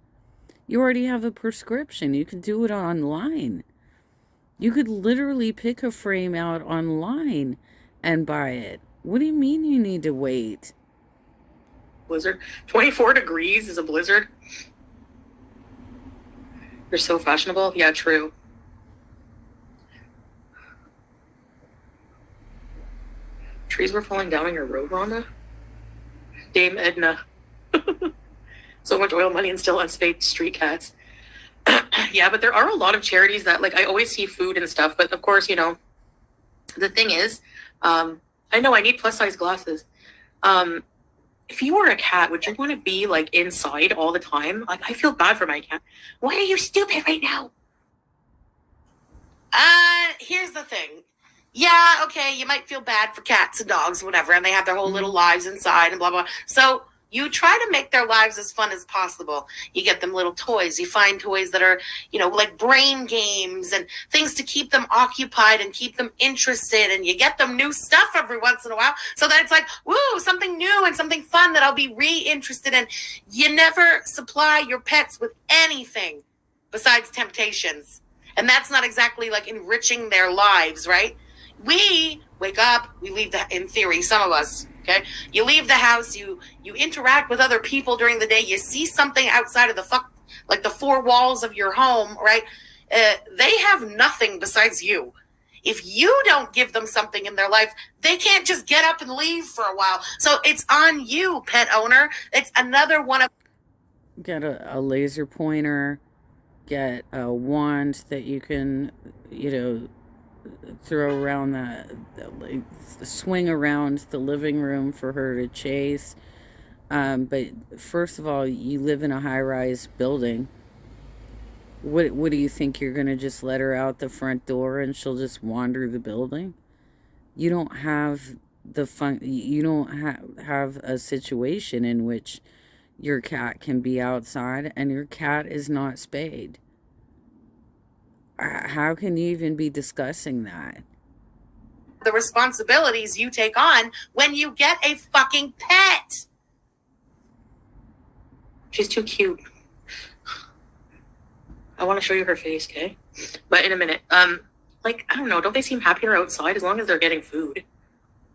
You already have a prescription. You can do it online. You could literally pick a frame out online and buy it. What do you mean you need to wait? Blizzard. 24 degrees is a blizzard. You're so fashionable. Yeah, true. Trees were falling down on your road, Rhonda? Dame Edna. So much oil money and still unspayed street cats. Yeah, but there are a lot of charities that, like, I always see food and stuff, but of course, the thing is, I know I need plus size glasses. If you were a cat, would you want to be like inside all the time? Like, I feel bad for my cat. Why are you stupid right now? Here's the thing. Yeah, okay, you might feel bad for cats and dogs, whatever, and they have their whole little lives inside and blah, blah. So you try to make their lives as fun as possible. You get them little toys. You find toys that are, like brain games and things to keep them occupied and keep them interested. And you get them new stuff every once in a while so that it's like, woo, something new and something fun that I'll be re-interested in. You never supply your pets with anything besides temptations. And that's not exactly like enriching their lives, right? We wake up, we leave in theory, some of us, okay? You leave the house, you interact with other people during the day, you see something outside of the four walls of your home, right? They have nothing besides you. If you don't give them something in their life, they can't just get up and leave for a while. So it's on you, pet owner. It's another one of... Get a laser pointer, get a wand that you can, throw around swing around the living room for her to chase. But first of all, you live in a high-rise building. What do you think? You're gonna just let her out the front door and she'll just wander the building? You don't have the fun. You don't have a situation in which your cat can be outside and your cat is not spayed. How can you even be discussing that? The responsibilities you take on when you get a fucking pet. She's too cute. I want to show you her face, okay? But in a minute. Like, I don't know. Don't they seem happier outside as long as they're getting food?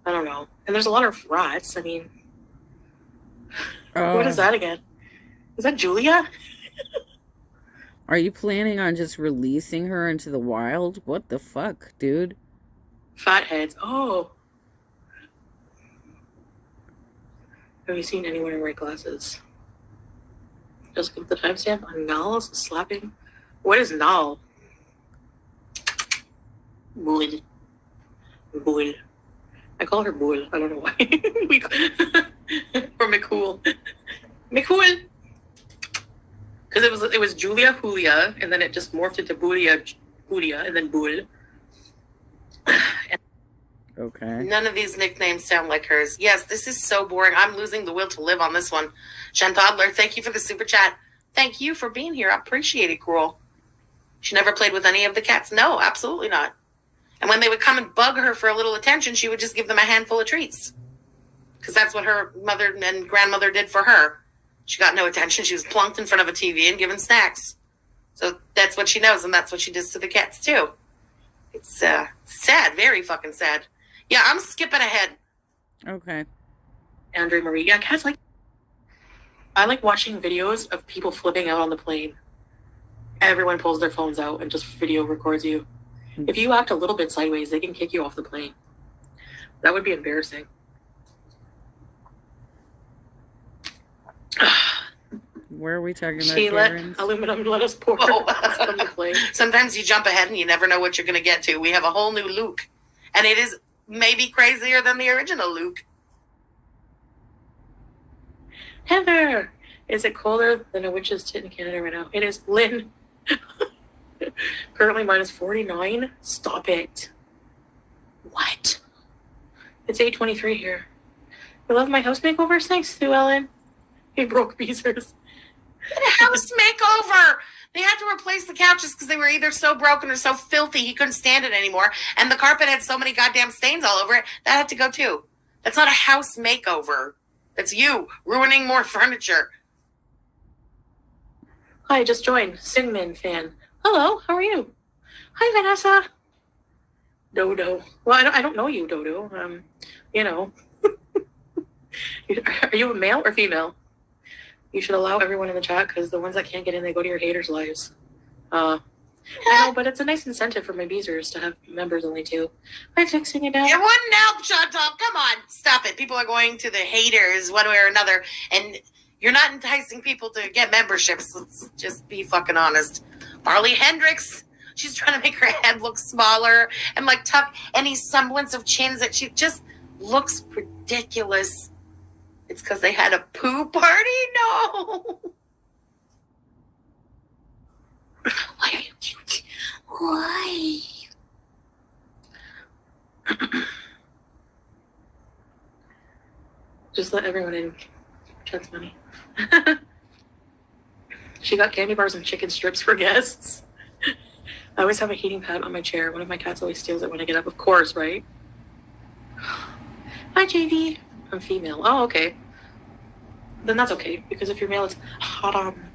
I don't know. And there's a lot of rats. I mean, what is that again? Is that Julia? Are you planning on just releasing her into the wild? What the fuck, dude? Fatheads. Oh. Have you seen anyone in white glasses? Just give the timestamp on Null's slapping. What is Null? Bull. Bull. I call her Bull. I don't know why. Or McCool. McCool. Because it was Julia Julia, and then it just morphed into Julia, and then Bull. Okay. None of these nicknames sound like hers. Yes, this is so boring. I'm losing the will to live on this one. Shantodler, thank you for the super chat. Thank you for being here. I appreciate it, girl. She never played with any of the cats. No, absolutely not. And when they would come and bug her for a little attention, she would just give them a handful of treats. Because that's what her mother and grandmother did for her. She got no attention. She was plunked in front of a TV and given snacks. So that's what she knows, and that's what she does to the cats, too. It's sad. Very fucking sad. Yeah, I'm skipping ahead. Okay. Andre Marie. Yeah, cats like... I like watching videos of people flipping out on the plane. Everyone pulls their phones out and just video records you. If you act a little bit sideways, they can kick you off the plane. That would be embarrassing. Where are we talking about? She let aluminum let us pour on the plane. Sometimes you jump ahead and you never know what you're going to get to. We have a whole new Luke. And it is maybe crazier than the original Luke. Heather! Is it colder than a witch's tit in Canada right now? It is. Lynn. Currently minus 49. Stop it. What? It's 8:23 here. You love my house makeovers? Thanks, Sue Ellen. Hey, broke Beezers. House makeover! They had to replace the couches because they were either so broken or so filthy he couldn't stand it anymore. And the carpet had so many goddamn stains all over it. That had to go too. That's not a house makeover. That's you ruining more furniture. Hi, just joined. Singmin fan. Hello, how are you? Hi, Vanessa. Dodo. Well, I don't know you, Dodo. You know. Are you a male or female? You should allow everyone in the chat because the ones that can't get in, they go to your haters' lives. I know, but it's a nice incentive for my Beezers to have members only too. I'm fixing it now. It wouldn't help, Chantal. Come on. Stop it. People are going to the haters one way or another. And you're not enticing people to get memberships. Let's just be fucking honest. Marley Hendricks. She's trying to make her head look smaller and like tuck any semblance of chins that she just looks ridiculous. It's because they had a poo party? No. Why are you cute? Why? Just let everyone in. Chat's money. She got candy bars and chicken strips for guests. I always have a heating pad on my chair. One of my cats always steals it when I get up. Of course, right? Hi, JV. I'm female. Oh, okay. Then that's okay, because if you're male, it's hot on.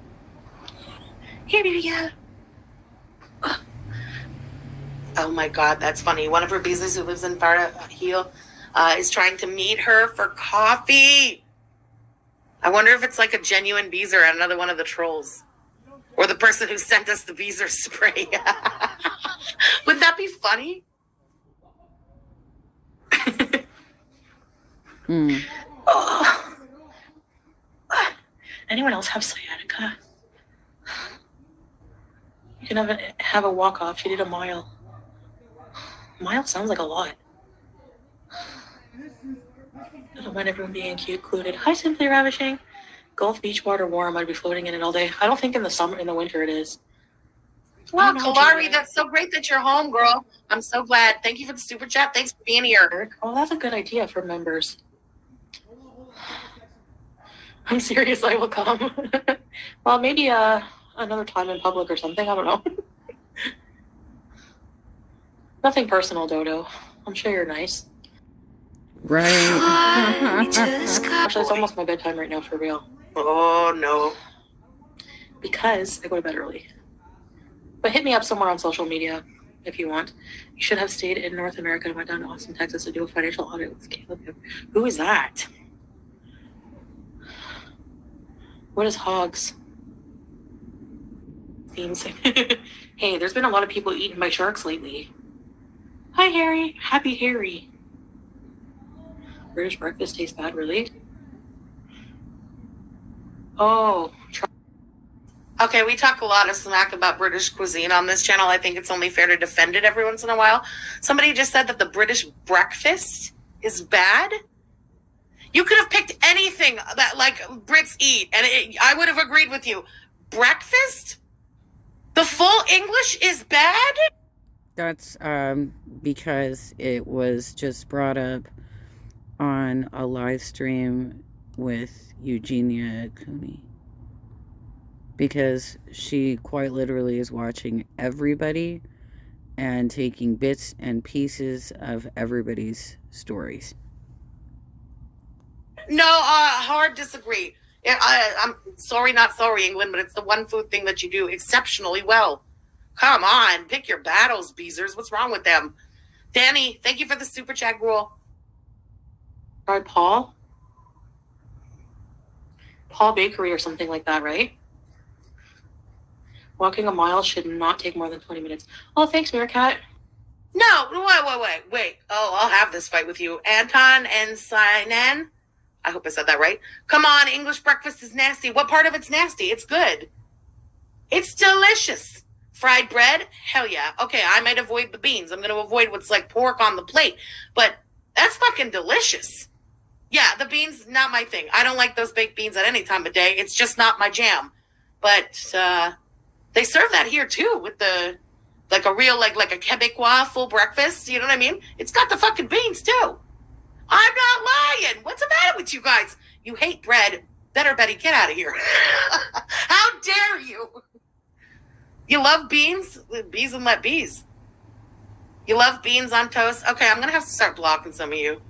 Here, baby, yeah. Oh my God, that's funny. One of her business who lives in Farda Heel is trying to meet her for coffee. I wonder if it's like a genuine Beezer and another one of the trolls. Or the person who sent us the Beezer spray. Would that be funny? Oh. Anyone else have sciatica? You can have a walk off. She did a mile. Mile sounds like a lot. I don't mind everyone being cute, included. Hi, Simply Ravishing. Gulf beach water warm. I'd be floating in it all day. I don't think in the winter it is. Wow, Kalari, that's so great that you're home, girl. I'm so glad. Thank you for the super chat. Thanks for being here. Oh, that's a good idea for members. I'm serious, I will come. Well, maybe another time in public or something. I don't know. Nothing personal, Dodo. I'm sure you're nice. Right. Actually, it's almost my bedtime right now, for real. Oh, no. Because I go to bed early. But hit me up somewhere on social media if you want. You should have stayed in North America and went down to Austin, Texas to do a financial audit with Caleb. Who is that? What is hogs? Themes. Hey, there's been a lot of people eaten by sharks lately. Hi, Harry. Happy Harry. British breakfast tastes bad, really? Oh. Okay, we talk a lot of smack about British cuisine on this channel. I think it's only fair to defend it every once in a while. Somebody just said that the British breakfast is bad. You could have picked anything that like Brits eat, and I would have agreed with you. Breakfast? The full English is bad? That's because it was just brought up on a live stream with Eugenia Cooney. Because she quite literally is watching everybody and taking bits and pieces of everybody's stories. No, hard disagree. I'm sorry, not sorry, England, but it's the one food thing that you do exceptionally well. Come on, pick your battles, Beezers. What's wrong with them? Danny, thank you for the super chat rule. All right, Paul Bakery or something like that, right? Walking a mile should not take more than 20 minutes. Oh, thanks, Meerkat. No, wait. Oh, I'll have this fight with you. Anton and Sinan. I hope I said that right. Come on, English breakfast is nasty. What part of it's nasty? It's good. It's delicious. Fried bread? Hell yeah. Okay, I might avoid the beans. I'm going to avoid what's like pork on the plate. But that's fucking delicious. Yeah, the beans, not my thing. I don't like those baked beans at any time of day. It's just not my jam. But they serve that here too with the like a real like a Quebecois full breakfast. You know what I mean? It's got the fucking beans too. I'm not lying. What's the matter with you guys? You hate bread. Better Betty, get out of here. How dare you? You love beans? Bees and let bees. You love beans on toast? Okay, I'm going to have to start blocking some of you.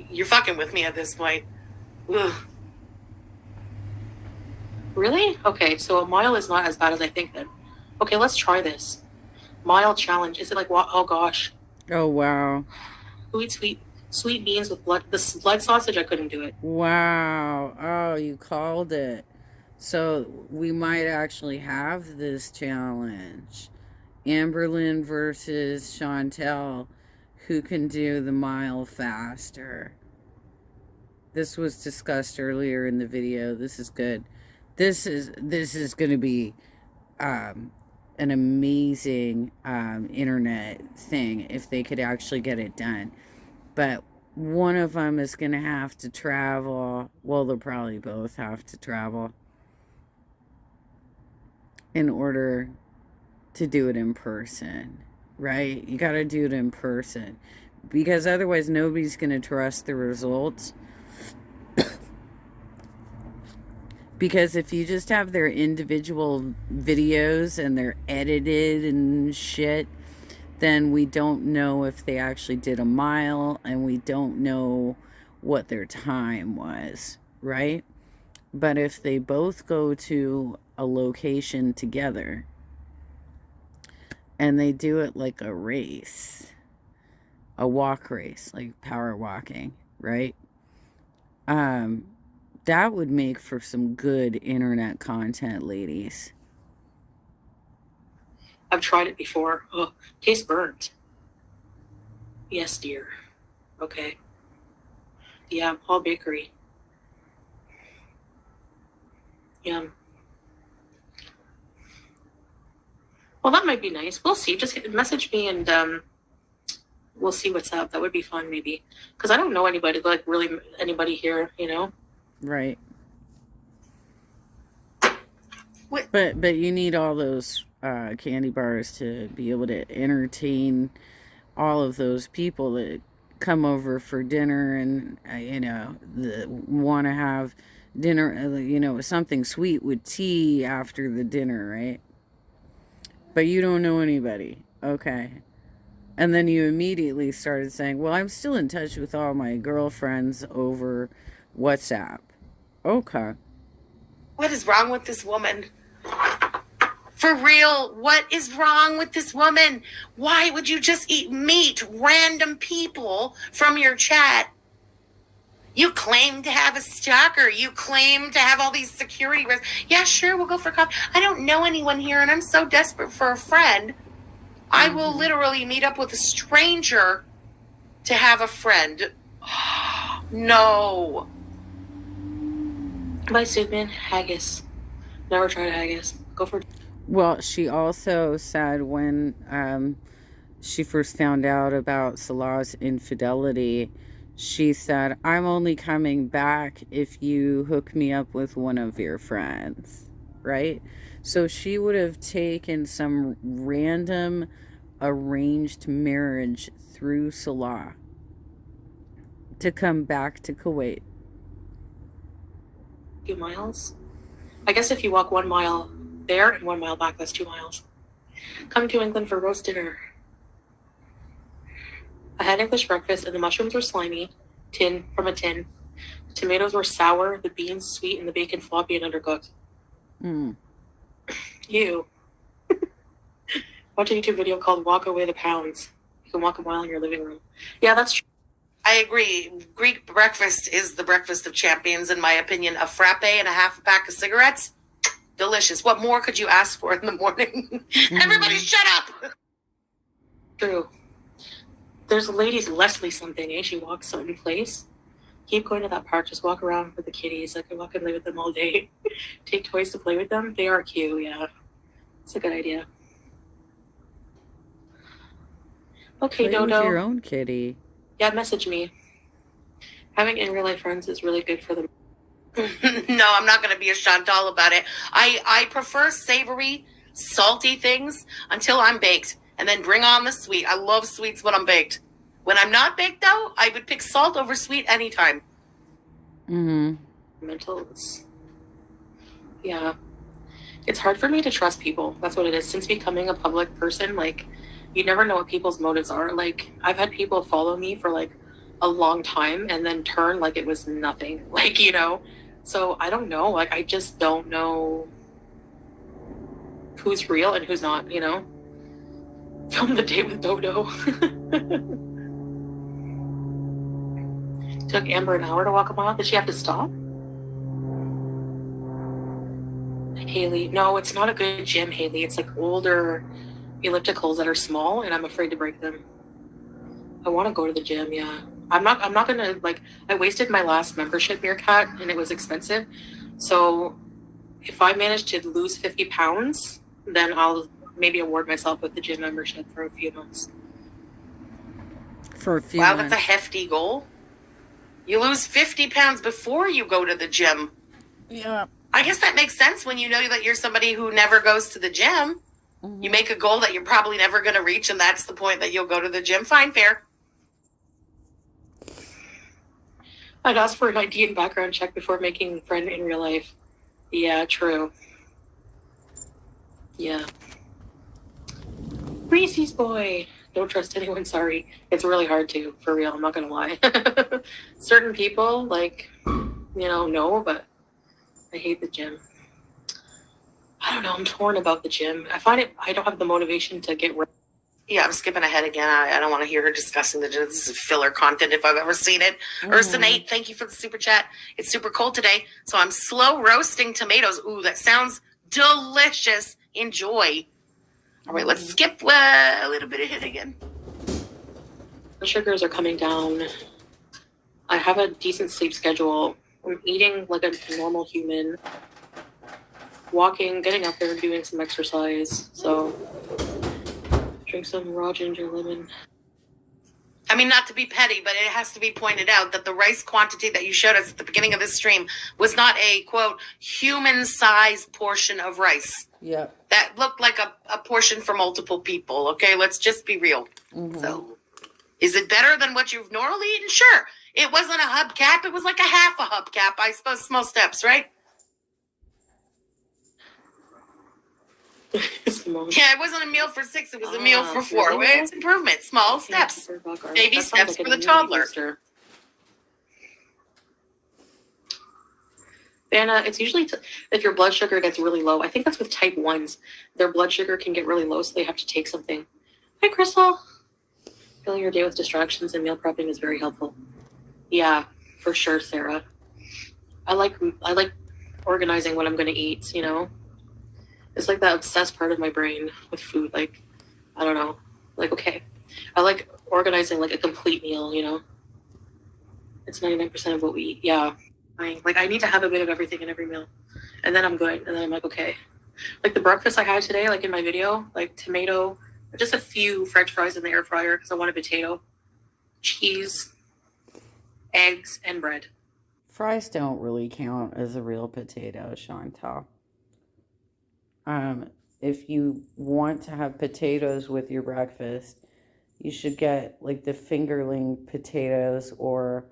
You're fucking with me at this point. Ugh. Really? Okay, so a mile is not as bad as I think then. Okay, let's try this. Mile challenge. Is it like what? Oh gosh. Oh, wow. Who eats sweet beans with blood? This blood sausage, I couldn't do it. Wow. Oh, you called it. So we might actually have this challenge. Amberlynn versus Chantel. Who can do the mile faster? This was discussed earlier in the video. This is good. This is going to be an amazing internet thing if they could actually get it done. But one of them is going to have to travel. Well, they'll probably both have to travel in order to do it in person, right? You got to do it in person because otherwise nobody's going to trust the results. Because if you just have their individual videos and they're edited and shit, then we don't know if they actually did a mile and we don't know what their time was, right? But if they both go to a location together and they do it like a race, a walk race, like power walking, right? That would make for some good internet content, ladies. I've tried it before. Oh, tastes burnt. Yes, dear. Okay. Yeah, Paul Bakery. Yum. Well, that might be nice. We'll see. Just message me and we'll see what's up. That would be fun, maybe. Because I don't know anybody, like really anybody here, you know? Right. What? But you need all those candy bars to be able to entertain all of those people that come over for dinner and want to have dinner, something sweet with tea after the dinner, right? But you don't know anybody. Okay. And then you immediately started saying, well, I'm still in touch with all my girlfriends over WhatsApp. Okay. What is wrong with this woman? For For real, what is wrong with this woman? Why would you just eat meat, random people from your chat? You claim to have a stalker. You claim to have all these security risks. Yeah, sure, we'll go for coffee. I don't know anyone here, and I'm so desperate for a friend. I will literally meet up with a stranger to have a friend. No. Bye, Superman. Haggis. Never tried haggis. Go for. Well, she also said when she first found out about Salah's infidelity, she said, I'm only coming back if you hook me up with one of your friends, right? So she would have taken some random arranged marriage through Salah to come back to Kuwait. A few miles. I guess if you walk 1 mile there and 1 mile back, that's 2 miles. Come to England for roast dinner. I had English breakfast and the mushrooms were slimy, from a tin. The tomatoes were sour, the beans sweet, and the bacon floppy and undercooked. Ew. Watch a YouTube video called Walk Away the Pounds. You can walk a mile in your living room. Yeah, that's true. I agree. Greek breakfast is the breakfast of champions, in my opinion. A frappe and a half a pack of cigarettes. Delicious. What more could you ask for in the morning? Everybody shut up! True. There's a lady's Leslie something, eh? She walks certain place. Keep going to that park. Just walk around with the kitties. I can walk and play with them all day. Take toys to play with them. They are cute, yeah. It's a good idea. Okay, Play Dodo. with your own kitty. Yeah, message me. Having in real life friends is really good for them. No, I'm not going to be a Chantal about it. I prefer savory, salty things until I'm baked, and then bring on the sweet. I love sweets when I'm baked. When I'm not baked, though, I would pick salt over sweet anytime. Mentals. Yeah. It's hard for me to trust people. That's what it is. Since becoming a public person, like, you never know what people's motives are. Like, I've had people follow me for, like, a long time and then turn like it was nothing. Like, you know? So, I don't know. Like, I just don't know who's real and who's not, you know? Film the date with Dodo. Took Amber an hour to walk a mile. Did she have to stop? Haley. No, it's not a good gym, Haley. It's like older ellipticals that are small, and I'm afraid to break them. I want to go to the gym, yeah. I'm not gonna, like, I wasted my last membership, Meerkat, and it was expensive. So if I manage to lose 50 pounds, then I'll maybe award myself with the gym membership for a few months. For a few Wow, months. that's a hefty goal. You lose 50 pounds before you go to the gym. Yeah. I guess that makes sense when you know that you're somebody who never goes to the gym. You make a goal that you're probably never going to reach, and that's the point that you'll go to the gym. Fine, fair. I'd ask for an ID and background check before making a friend in real life. Yeah, true. Yeah. Reese's boy. Don't trust anyone, sorry. It's really hard to, for real, I'm not gonna lie. Certain people, like, you know, no, but I hate the gym. I don't know, I'm torn about the gym. I find it, I don't have the motivation to get rid. Yeah, I'm skipping ahead again. I don't want to hear her discussing the gym. This is filler content if I've ever seen it. Ursa Nate, thank you for the super chat. It's super cold today, so I'm slow roasting tomatoes. Ooh, that sounds delicious. Enjoy. All right, let's skip a little bit ahead again. The sugars are coming down. I have a decent sleep schedule. I'm eating like a normal human. Walking, getting up there and doing some exercise. So, drink some raw ginger lemon. I mean, not to be petty, but it has to be pointed out that the rice quantity that you showed us at the beginning of this stream was not a, quote, human-sized portion of rice. Yeah. That looked like a portion for multiple people, okay? Let's just be real. So, is it better than what you've normally eaten? Sure. It wasn't a hubcap. It was like a half a hubcap, I suppose. Small steps, right? Yeah, it wasn't a meal for 6. It was a meal for 4. Really? It's improvement. Small steps. Baby steps for the toddler. Vanna, it's usually if your blood sugar gets really low. I think that's with type 1s. Their blood sugar can get really low, so they have to take something. Hi, Crystal. Filling your day with distractions and meal prepping is very helpful. Yeah, for sure, Sarah. I like organizing what I'm going to eat, you know? It's like that obsessed part of my brain with food. Like, I don't know. Like, okay. I like organizing like a complete meal, you know? It's 99% of what we eat. Yeah. Like, I need to have a bit of everything in every meal. And then I'm good. And then I'm like, okay. Like the breakfast I had today, like in my video, like tomato, just a few French fries in the air fryer because I want a potato, cheese, eggs, and bread. Fries don't really count as a real potato, Chantal. If you want to have potatoes with your breakfast, you should get like the fingerling potatoes or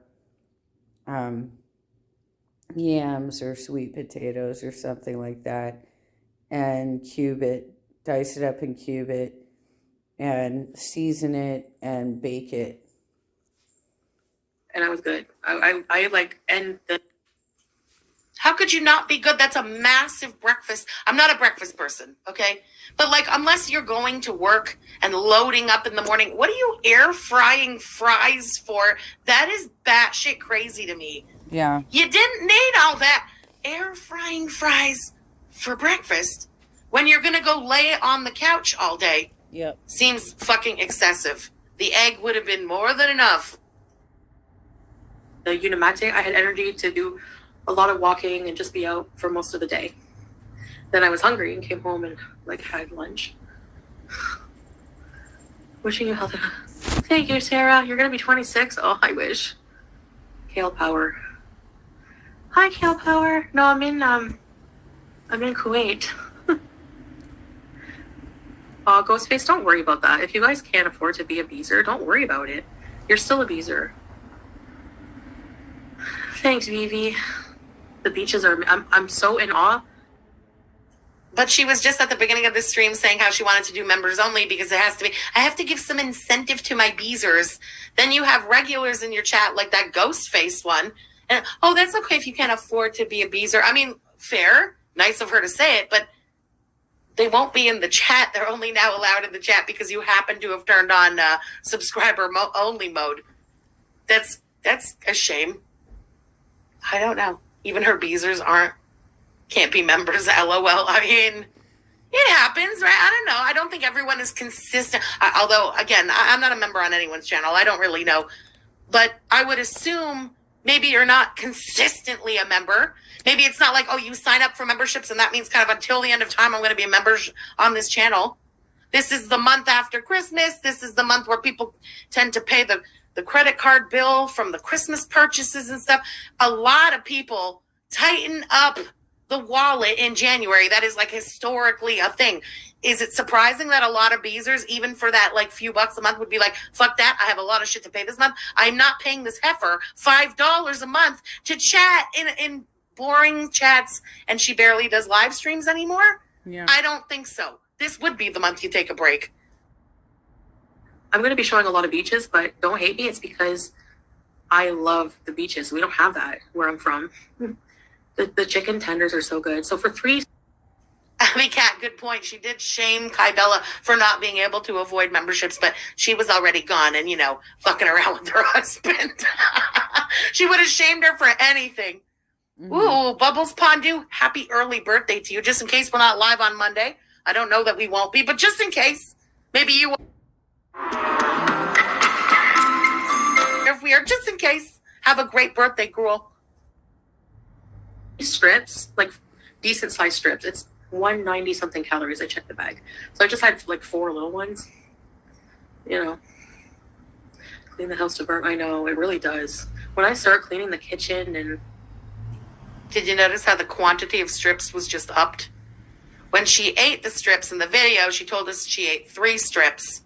yams or sweet potatoes or something like that, and cube it, dice it up and cube it, and season it and bake it. And I was good. I like, and the... How could you not be good? That's a massive breakfast. I'm not a breakfast person, okay? But like, unless you're going to work and loading up in the morning, what are you air frying fries for? That is batshit crazy to me. Yeah. You didn't need all that air frying fries for breakfast when you're going to go lay on the couch all day. Yep. Seems fucking excessive. The egg would have been more than enough. The Unimate, I had energy to do a lot of walking and just be out for most of the day. Then I was hungry and came home and like had lunch. Wishing you health. Thank you, Sarah. You're going to be 26? Oh, I wish. Kale Power. Hi, Kale Power. No, I'm in Kuwait. Ghostface, don't worry about that. If you guys can't afford to be a beezer, don't worry about it. You're still a beezer. Thanks, Vivi. The beaches are... I'm so in awe. But she was just at the beginning of this stream saying how she wanted to do members only because it has to be... I have to give some incentive to my beezers. Then you have regulars in your chat like that Ghostface one. And, oh, that's okay if you can't afford to be a beezer. I mean, fair. Nice of her to say it, but they won't be in the chat. They're only now allowed in the chat because you happen to have turned on subscriber only mode. That's a shame. I don't know. Even her beezers can't be members. LOL. I mean, it happens, right? I don't know. I don't think everyone is consistent. Although, again, I'm not a member on anyone's channel. I don't really know. But I would assume maybe you're not consistently a member. Maybe it's not like, oh, you sign up for memberships and that means kind of until the end of time I'm going to be a member on this channel. This is the month after Christmas. This is the month where people tend to pay the credit card bill from the Christmas purchases and stuff. A lot of people tighten up the wallet in January. That is like historically a thing. Is it surprising that a lot of beezers, even for that like few bucks a month, would be like, fuck that, I have a lot of shit to pay this month. I'm not paying this heifer $5 a month to chat in boring chats, and she barely does live streams anymore? Yeah. I don't think so. This would be the month you take a break. I'm going to be showing a lot of beaches, but don't hate me. It's because I love the beaches. We don't have that where I'm from. The chicken tenders are so good. So for $3... Abby Cat, good point. She did shame Kai Bella for not being able to avoid memberships, but she was already gone and, fucking around with her husband. She would have shamed her for anything. Mm-hmm. Ooh, Bubbles Pondu, happy early birthday to you. Just in case we're not live on Monday. I don't know that we won't be, but just in case, maybe you will. If we are, just in case, have a great birthday, girl. Strips, like decent sized strips. It's 190 something calories. I checked the bag. So I just had like 4 little ones. Clean the house to burn. I know, it really does. When I start cleaning the kitchen and... Did you notice how the quantity of strips was just upped? When she ate the strips in the video, she told us she ate 3 strips.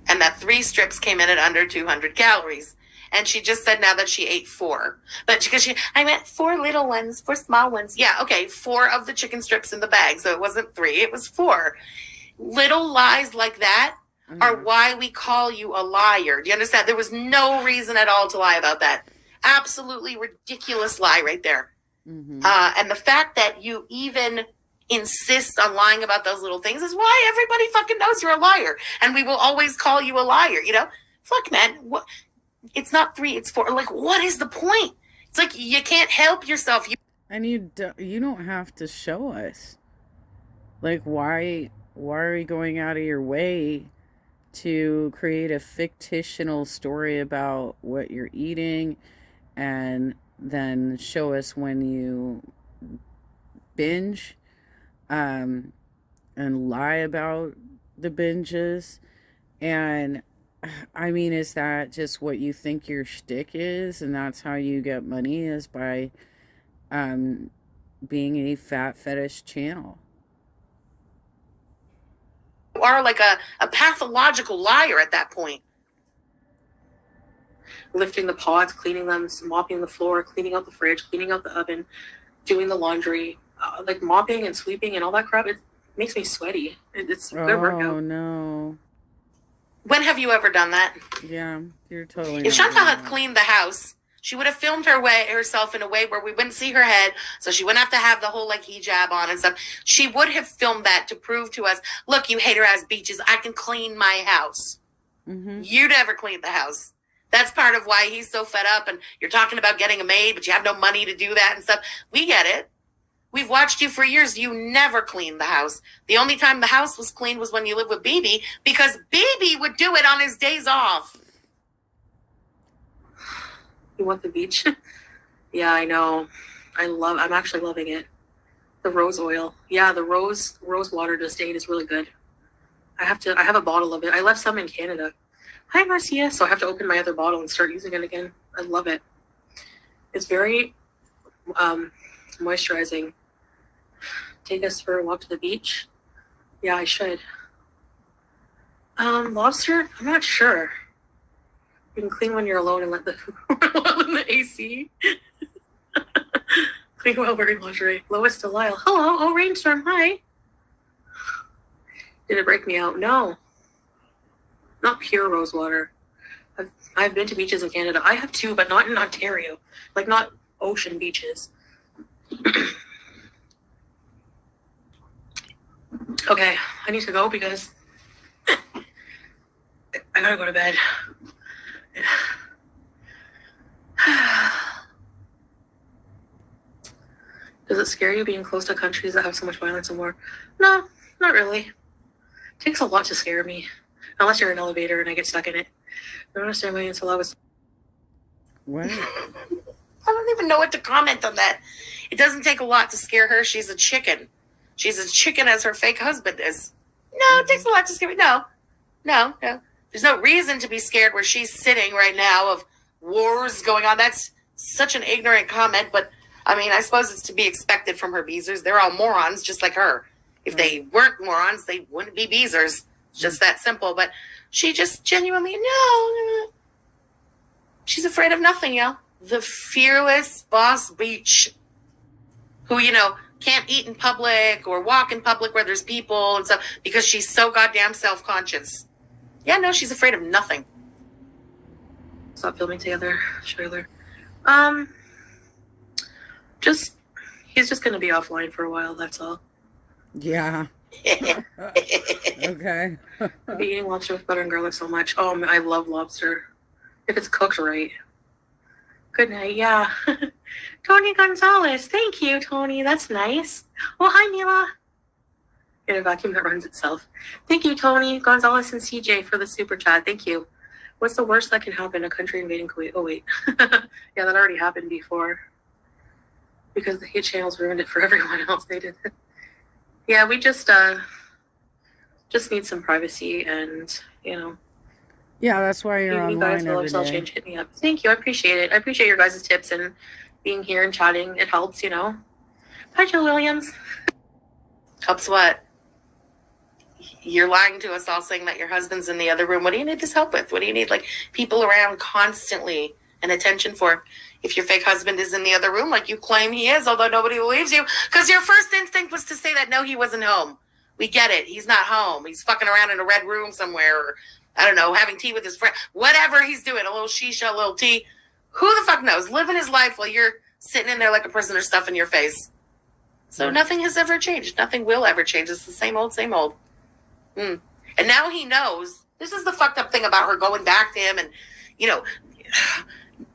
And that 3 strips came in at under 200 calories. And she just said now that she ate 4. But because I meant 4 little ones, 4 small ones. Yeah, okay, 4 of the chicken strips in the bag. So it wasn't 3, it was 4. Little lies like that are why we call you a liar. Do you understand? There was no reason at all to lie about that. Absolutely ridiculous lie right there. Mm-hmm. And the fact that you even insist on lying about those little things is why everybody fucking knows you're a liar. And we will always call you a liar, you know? Fuck, man. What? It's not 3, it's 4. Like, what is the point? It's like you can't help yourself. And you don't have to show us. Like, why are you going out of your way to create a fictional story about what you're eating and then show us when you binge and lie about the binges? And I mean, is that just what you think your shtick is, and that's how you get money, is by being a fat fetish channel? You are like a pathological liar at that point. Lifting the pots, cleaning them, mopping the floor, cleaning out the fridge, cleaning out the oven, doing the laundry, like mopping and sweeping and all that crap. It makes me sweaty. It's a good workout. Oh, no. When have you ever done that? Yeah, you're totally If not Chantal doing had that. cleaned the house, she would have filmed herself in a way where we wouldn't see her head, so she wouldn't have to have the whole like hijab on and stuff. She would have filmed that to prove to us, look, you hater-ass beaches, I can clean my house. Mm-hmm. You never cleaned the house. That's part of why he's so fed up, and you're talking about getting a maid, but you have no money to do that and stuff. We get it. We've watched you for years. You never cleaned the house. The only time the house was cleaned was when you lived with BB, because BB would do it on his days off. You want the beach? Yeah, I know. I'm actually loving it. The rose oil. Yeah, the rose water to stain is really good. I have a bottle of it. I left some in Canada. Hi, Marcia. So I have to open my other bottle and start using it again. I love it. It's very moisturizing. Take us for a walk to the beach. Yeah, I should. Lobster? I'm not sure. You can clean when you're alone and let the food roll in the AC. Clean while wearing lingerie. Lois Delisle. Hello. Oh, Rainstorm. Hi. Did it break me out? No. Not pure rose water. I've been to beaches in Canada. I have too, but not in Ontario. Like, not ocean beaches. Okay, I need to go because I gotta go to bed. Does it scare you being close to countries that have so much violence and war? No, not really. It takes a lot to scare me. Unless you're in an elevator and I get stuck in it. I don't understand why until I was... What? I don't even know what to comment on that. It doesn't take a lot to scare her. She's a chicken. She's as chicken as her fake husband is. No, it takes a lot to scare me. No. There's no reason to be scared where she's sitting right now of wars going on. That's such an ignorant comment, but I mean, I suppose it's to be expected from her beezers. They're all morons, just like her. If they weren't morons, they wouldn't be beezers. It's just that simple. But she just genuinely, no. She's afraid of nothing, yo. The fearless boss beach who, can't eat in public or walk in public where there's people and stuff because she's so goddamn self-conscious. Yeah, no, she's afraid of nothing. Stop filming together, Schuyler. He's just gonna be offline for a while, that's all. Yeah. Okay. I've been eating lobster with butter and garlic so much. Oh, I love lobster. If it's cooked right. Good night, yeah. Tony Gonzalez. Thank you, Tony. That's nice. Oh, hi, Mila. In a vacuum that runs itself. Thank you, Tony Gonzalez and CJ for the super chat. Thank you. What's the worst that can happen? A country invading Kuwait. Oh, wait. Yeah, that already happened before. Because the hate channels ruined it for everyone else. They did it. Yeah, we just need some privacy and, Yeah, that's why you're you guys online will every Excel day. change. Hit me up. Thank you. I appreciate it. I appreciate your guys' tips and being here and chatting. It helps, Hi, Jill Williams. Helps what? You're lying to us all saying that your husband's in the other room. What do you need this help with? What do you need, like, people around constantly and attention for? If your fake husband is in the other room, like you claim he is, although nobody believes you, because your first instinct was to say that, no, he wasn't home. We get it. He's not home. He's fucking around in a red room somewhere, or, I don't know, having tea with his friend. Whatever he's doing, a little shisha, a little tea. Who the fuck knows? Living his life while you're sitting in there like a prisoner stuffing your face. So nothing has ever changed. Nothing will ever change. It's the same old, same old. And now he knows. This is the fucked up thing about her going back to him and, you know,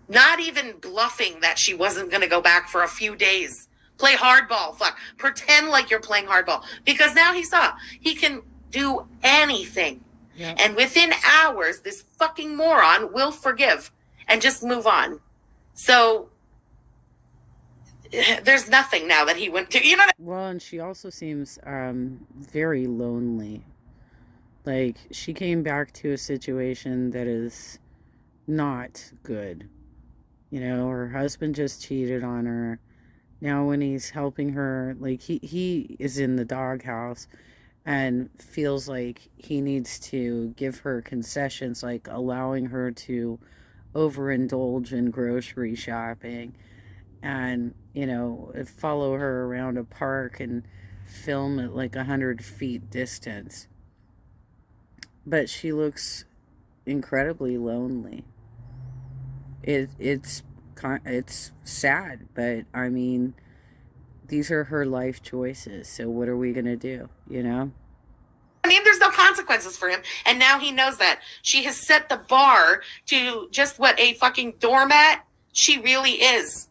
not even bluffing that she wasn't going to go back for a few days. Play hardball. Fuck. Pretend like you're playing hardball. Because now he saw he can do anything. Yep. And within hours, this fucking moron will forgive and just move on. So there's nothing now that he went to, you know. Well, and she also seems very lonely. Like, she came back to a situation that is not good. You know, her husband just cheated on her. Now when he's helping her, like, he is in the doghouse and feels like he needs to give her concessions, like allowing her to overindulge in grocery shopping and, you know, follow her around a park and film at like 100 feet distance. But she looks incredibly lonely. It's sad, but I mean, these are her life choices. So what are we gonna do? You know? I mean, there's no consequences for him, and now he knows that. She has set the bar to just what a fucking doormat she really is.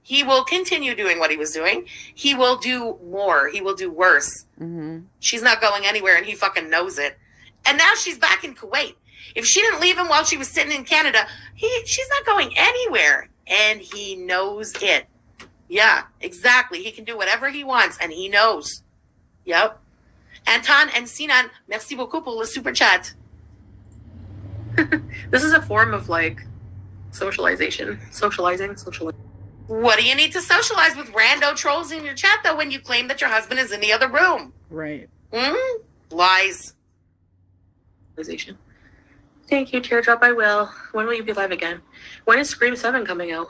He will continue doing what he was doing. He will do more. He will do worse. Mm-hmm. She's not going anywhere, and he fucking knows it. And now she's back in Kuwait. If she didn't leave him while she was sitting in Canada, she's not going anywhere. And he knows it. Yeah, exactly. He can do whatever he wants, and he knows. Yep. Anton and Sinan, merci beaucoup pour le super chat. This is a form of like socializing. What do you need to socialize with rando trolls in your chat, though, when you claim that your husband is in the other room? Right. Lies. Thank you, Teardrop. I will. When will you be live again? When is Scream 7 coming out?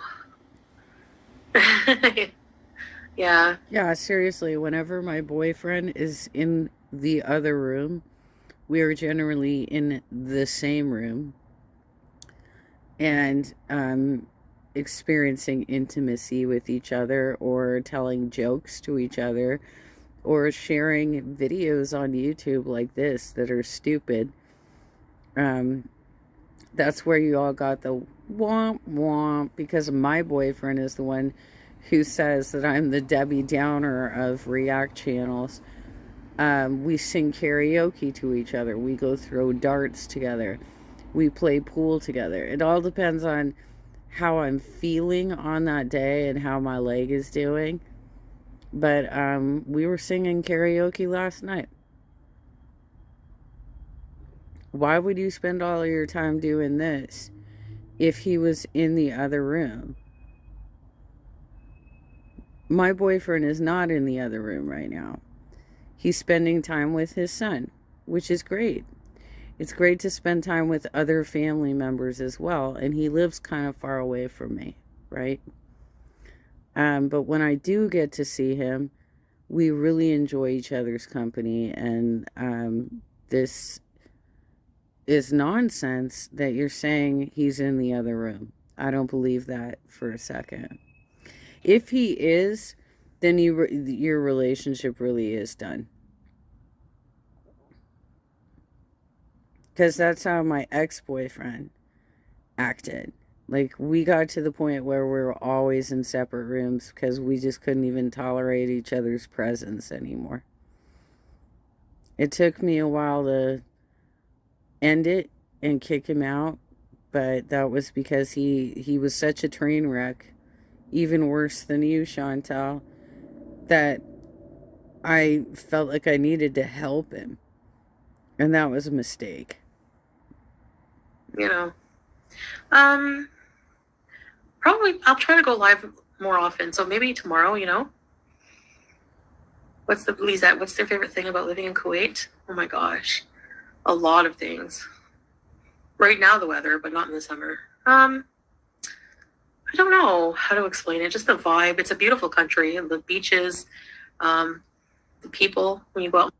Yeah. Yeah, seriously, whenever my boyfriend is in the other room, we are generally in the same room and experiencing intimacy with each other or telling jokes to each other or sharing videos on YouTube like this that are stupid. That's where you all got the womp womp, because my boyfriend is the one who says that I'm the Debbie Downer of React channels. We sing karaoke to each other. We go throw darts together. We play pool together. It all depends on how I'm feeling on that day and how my leg is doing. But we were singing karaoke last night. Why would you spend all of your time doing this if he was in the other room? My boyfriend is not in the other room right now. He's spending time with his son, which is great. It's great to spend time with other family members as well, and he lives kind of far away from me, right? But when I do get to see him, we really enjoy each other's company, and this is nonsense that you're saying he's in the other room. I don't believe that for a second. If he is, then your relationship really is done. Because that's how my ex-boyfriend acted. Like, we got to the point where we were always in separate rooms because we just couldn't even tolerate each other's presence anymore. It took me a while to end it and kick him out, but that was because he was such a train wreck, even worse than you, Chantal, that I felt like I needed to help him, and that was a mistake. You know, probably I'll try to go live more often, so maybe tomorrow, you know. What's their favorite thing about living in Kuwait? Oh my gosh, a lot of things. Right now the weather, but not in the summer. I don't know how to explain it. Just the vibe. It's a beautiful country. The beaches, the people. When you go out,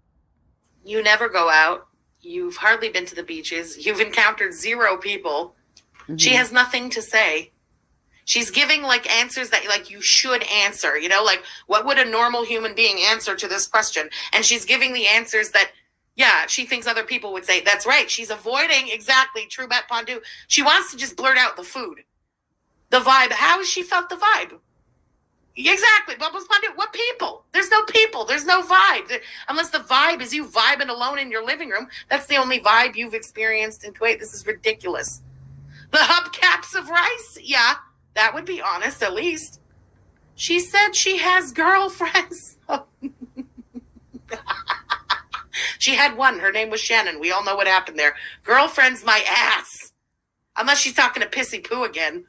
You never go out. You've hardly been to the beaches. You've encountered zero people. Mm-hmm. She has nothing to say. She's giving like answers that like you should answer, you know, like what would a normal human being answer to this question? And she's giving the answers that, yeah, she thinks other people would say. That's right. She's avoiding exactly Truebet Pondu. She wants to just blurt out the food, the vibe. How has she felt the vibe? Exactly. Bubbles Pondu. What people? There's no people. There's no vibe. Unless the vibe is you vibing alone in your living room. That's the only vibe you've experienced in Kuwait. This is ridiculous. The hubcaps of rice? Yeah, that would be honest, at least. She said she has girlfriends. She had one. Her name was Shannon. We all know what happened there. Girlfriend's my ass. Unless she's talking to Pissy Poo again.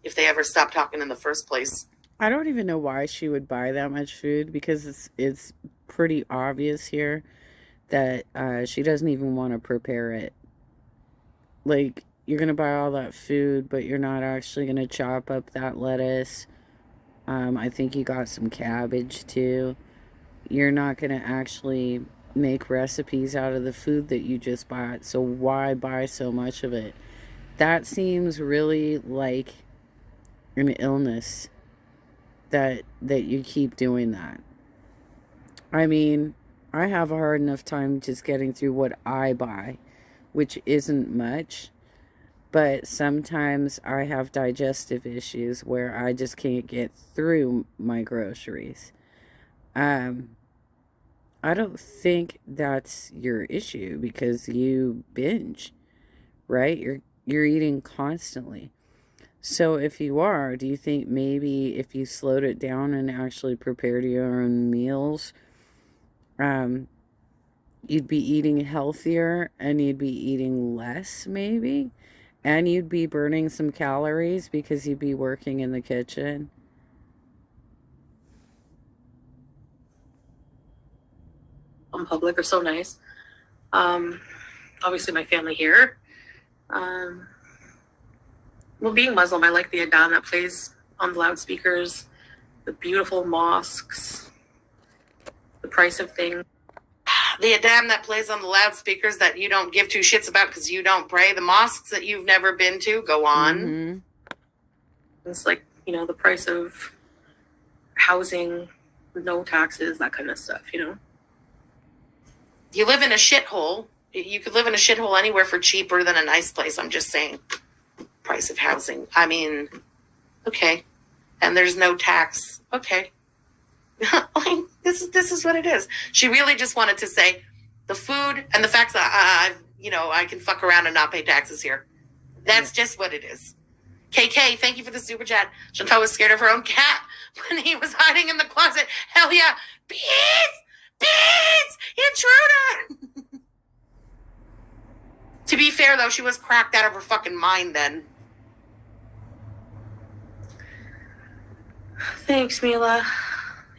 If they ever stop talking in the first place. I don't even know why she would buy that much food, because it's pretty obvious here that she doesn't even want to prepare it. Like, you're going to buy all that food, but you're not actually going to chop up that lettuce. I think you got some cabbage too. You're not going to actually make recipes out of the food that you just bought, so why buy so much of it? That seems really like an illness that you keep doing that. I mean, I have a hard enough time just getting through what I buy, which isn't much, but sometimes I have digestive issues where I just can't get through my groceries. I don't think that's your issue, because you binge, right? You're eating constantly. So if you are, do you think maybe if you slowed it down and actually prepared your own meals, you'd be eating healthier and you'd be eating less maybe? And you'd be burning some calories because you'd be working in the kitchen? Public are so nice. Obviously my family here. Well, being Muslim, I like the adhan that plays on the loudspeakers, the beautiful mosques, the price of things. The adhan that plays on the loudspeakers that you don't give two shits about because you don't pray. The mosques that you've never been to, go on. Mm-hmm. It's like, you know, the price of housing, no taxes, that kind of stuff, you know? You live in a shithole. You could live in a shithole anywhere for cheaper than a nice place. I'm just saying. Price of housing. I mean, okay. And there's no tax. Okay. Like, this is what it is. She really just wanted to say the food and the fact that I can fuck around and not pay taxes here. That's just what it is. KK, thank you for the super chat. Chantal was scared of her own cat when he was hiding in the closet. Hell yeah. Beats! Intruder! To be fair, though, she was cracked out of her fucking mind then. Thanks, Mila.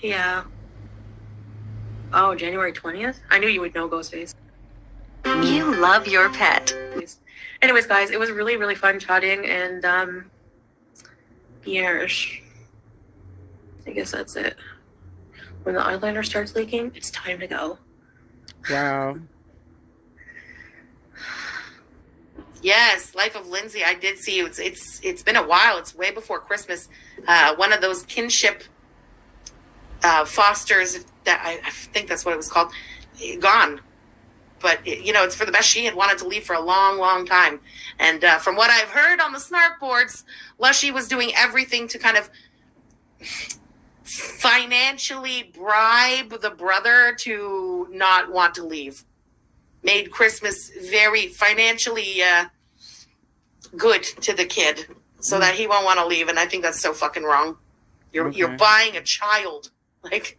Yeah. Oh, January 20th? I knew you would know, Ghostface. You love your pet. Anyways, guys, it was really, really fun chatting, and, yes. I guess that's it. When the eyeliner starts leaking, it's time to go. Wow. Yes, Life of Lindsay. I did see you. It's been a while. It's way before Christmas. One of those kinship fosters, that I think that's what it was called, gone. But it's for the best. She had wanted to leave for a long, long time. And from what I've heard on the snark boards, Lushy was doing everything to kind of financially bribe the brother to not want to leave. Made Christmas very financially good to the kid so that he won't want to leave. And I think that's so fucking wrong. You're buying a child. Like,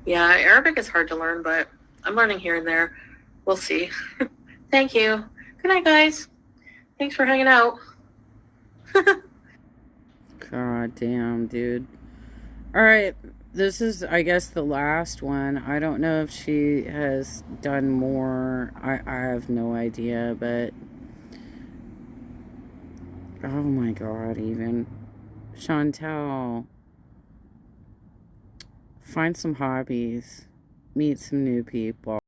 yeah, Arabic is hard to learn, but I'm learning here and there. We'll see. Thank you. Good night, guys. Thanks for hanging out. God damn, dude. Alright, this is, I guess, the last one. I don't know if she has done more. I have no idea, but... Oh my god, even. Chantal. Find some hobbies. Meet some new people.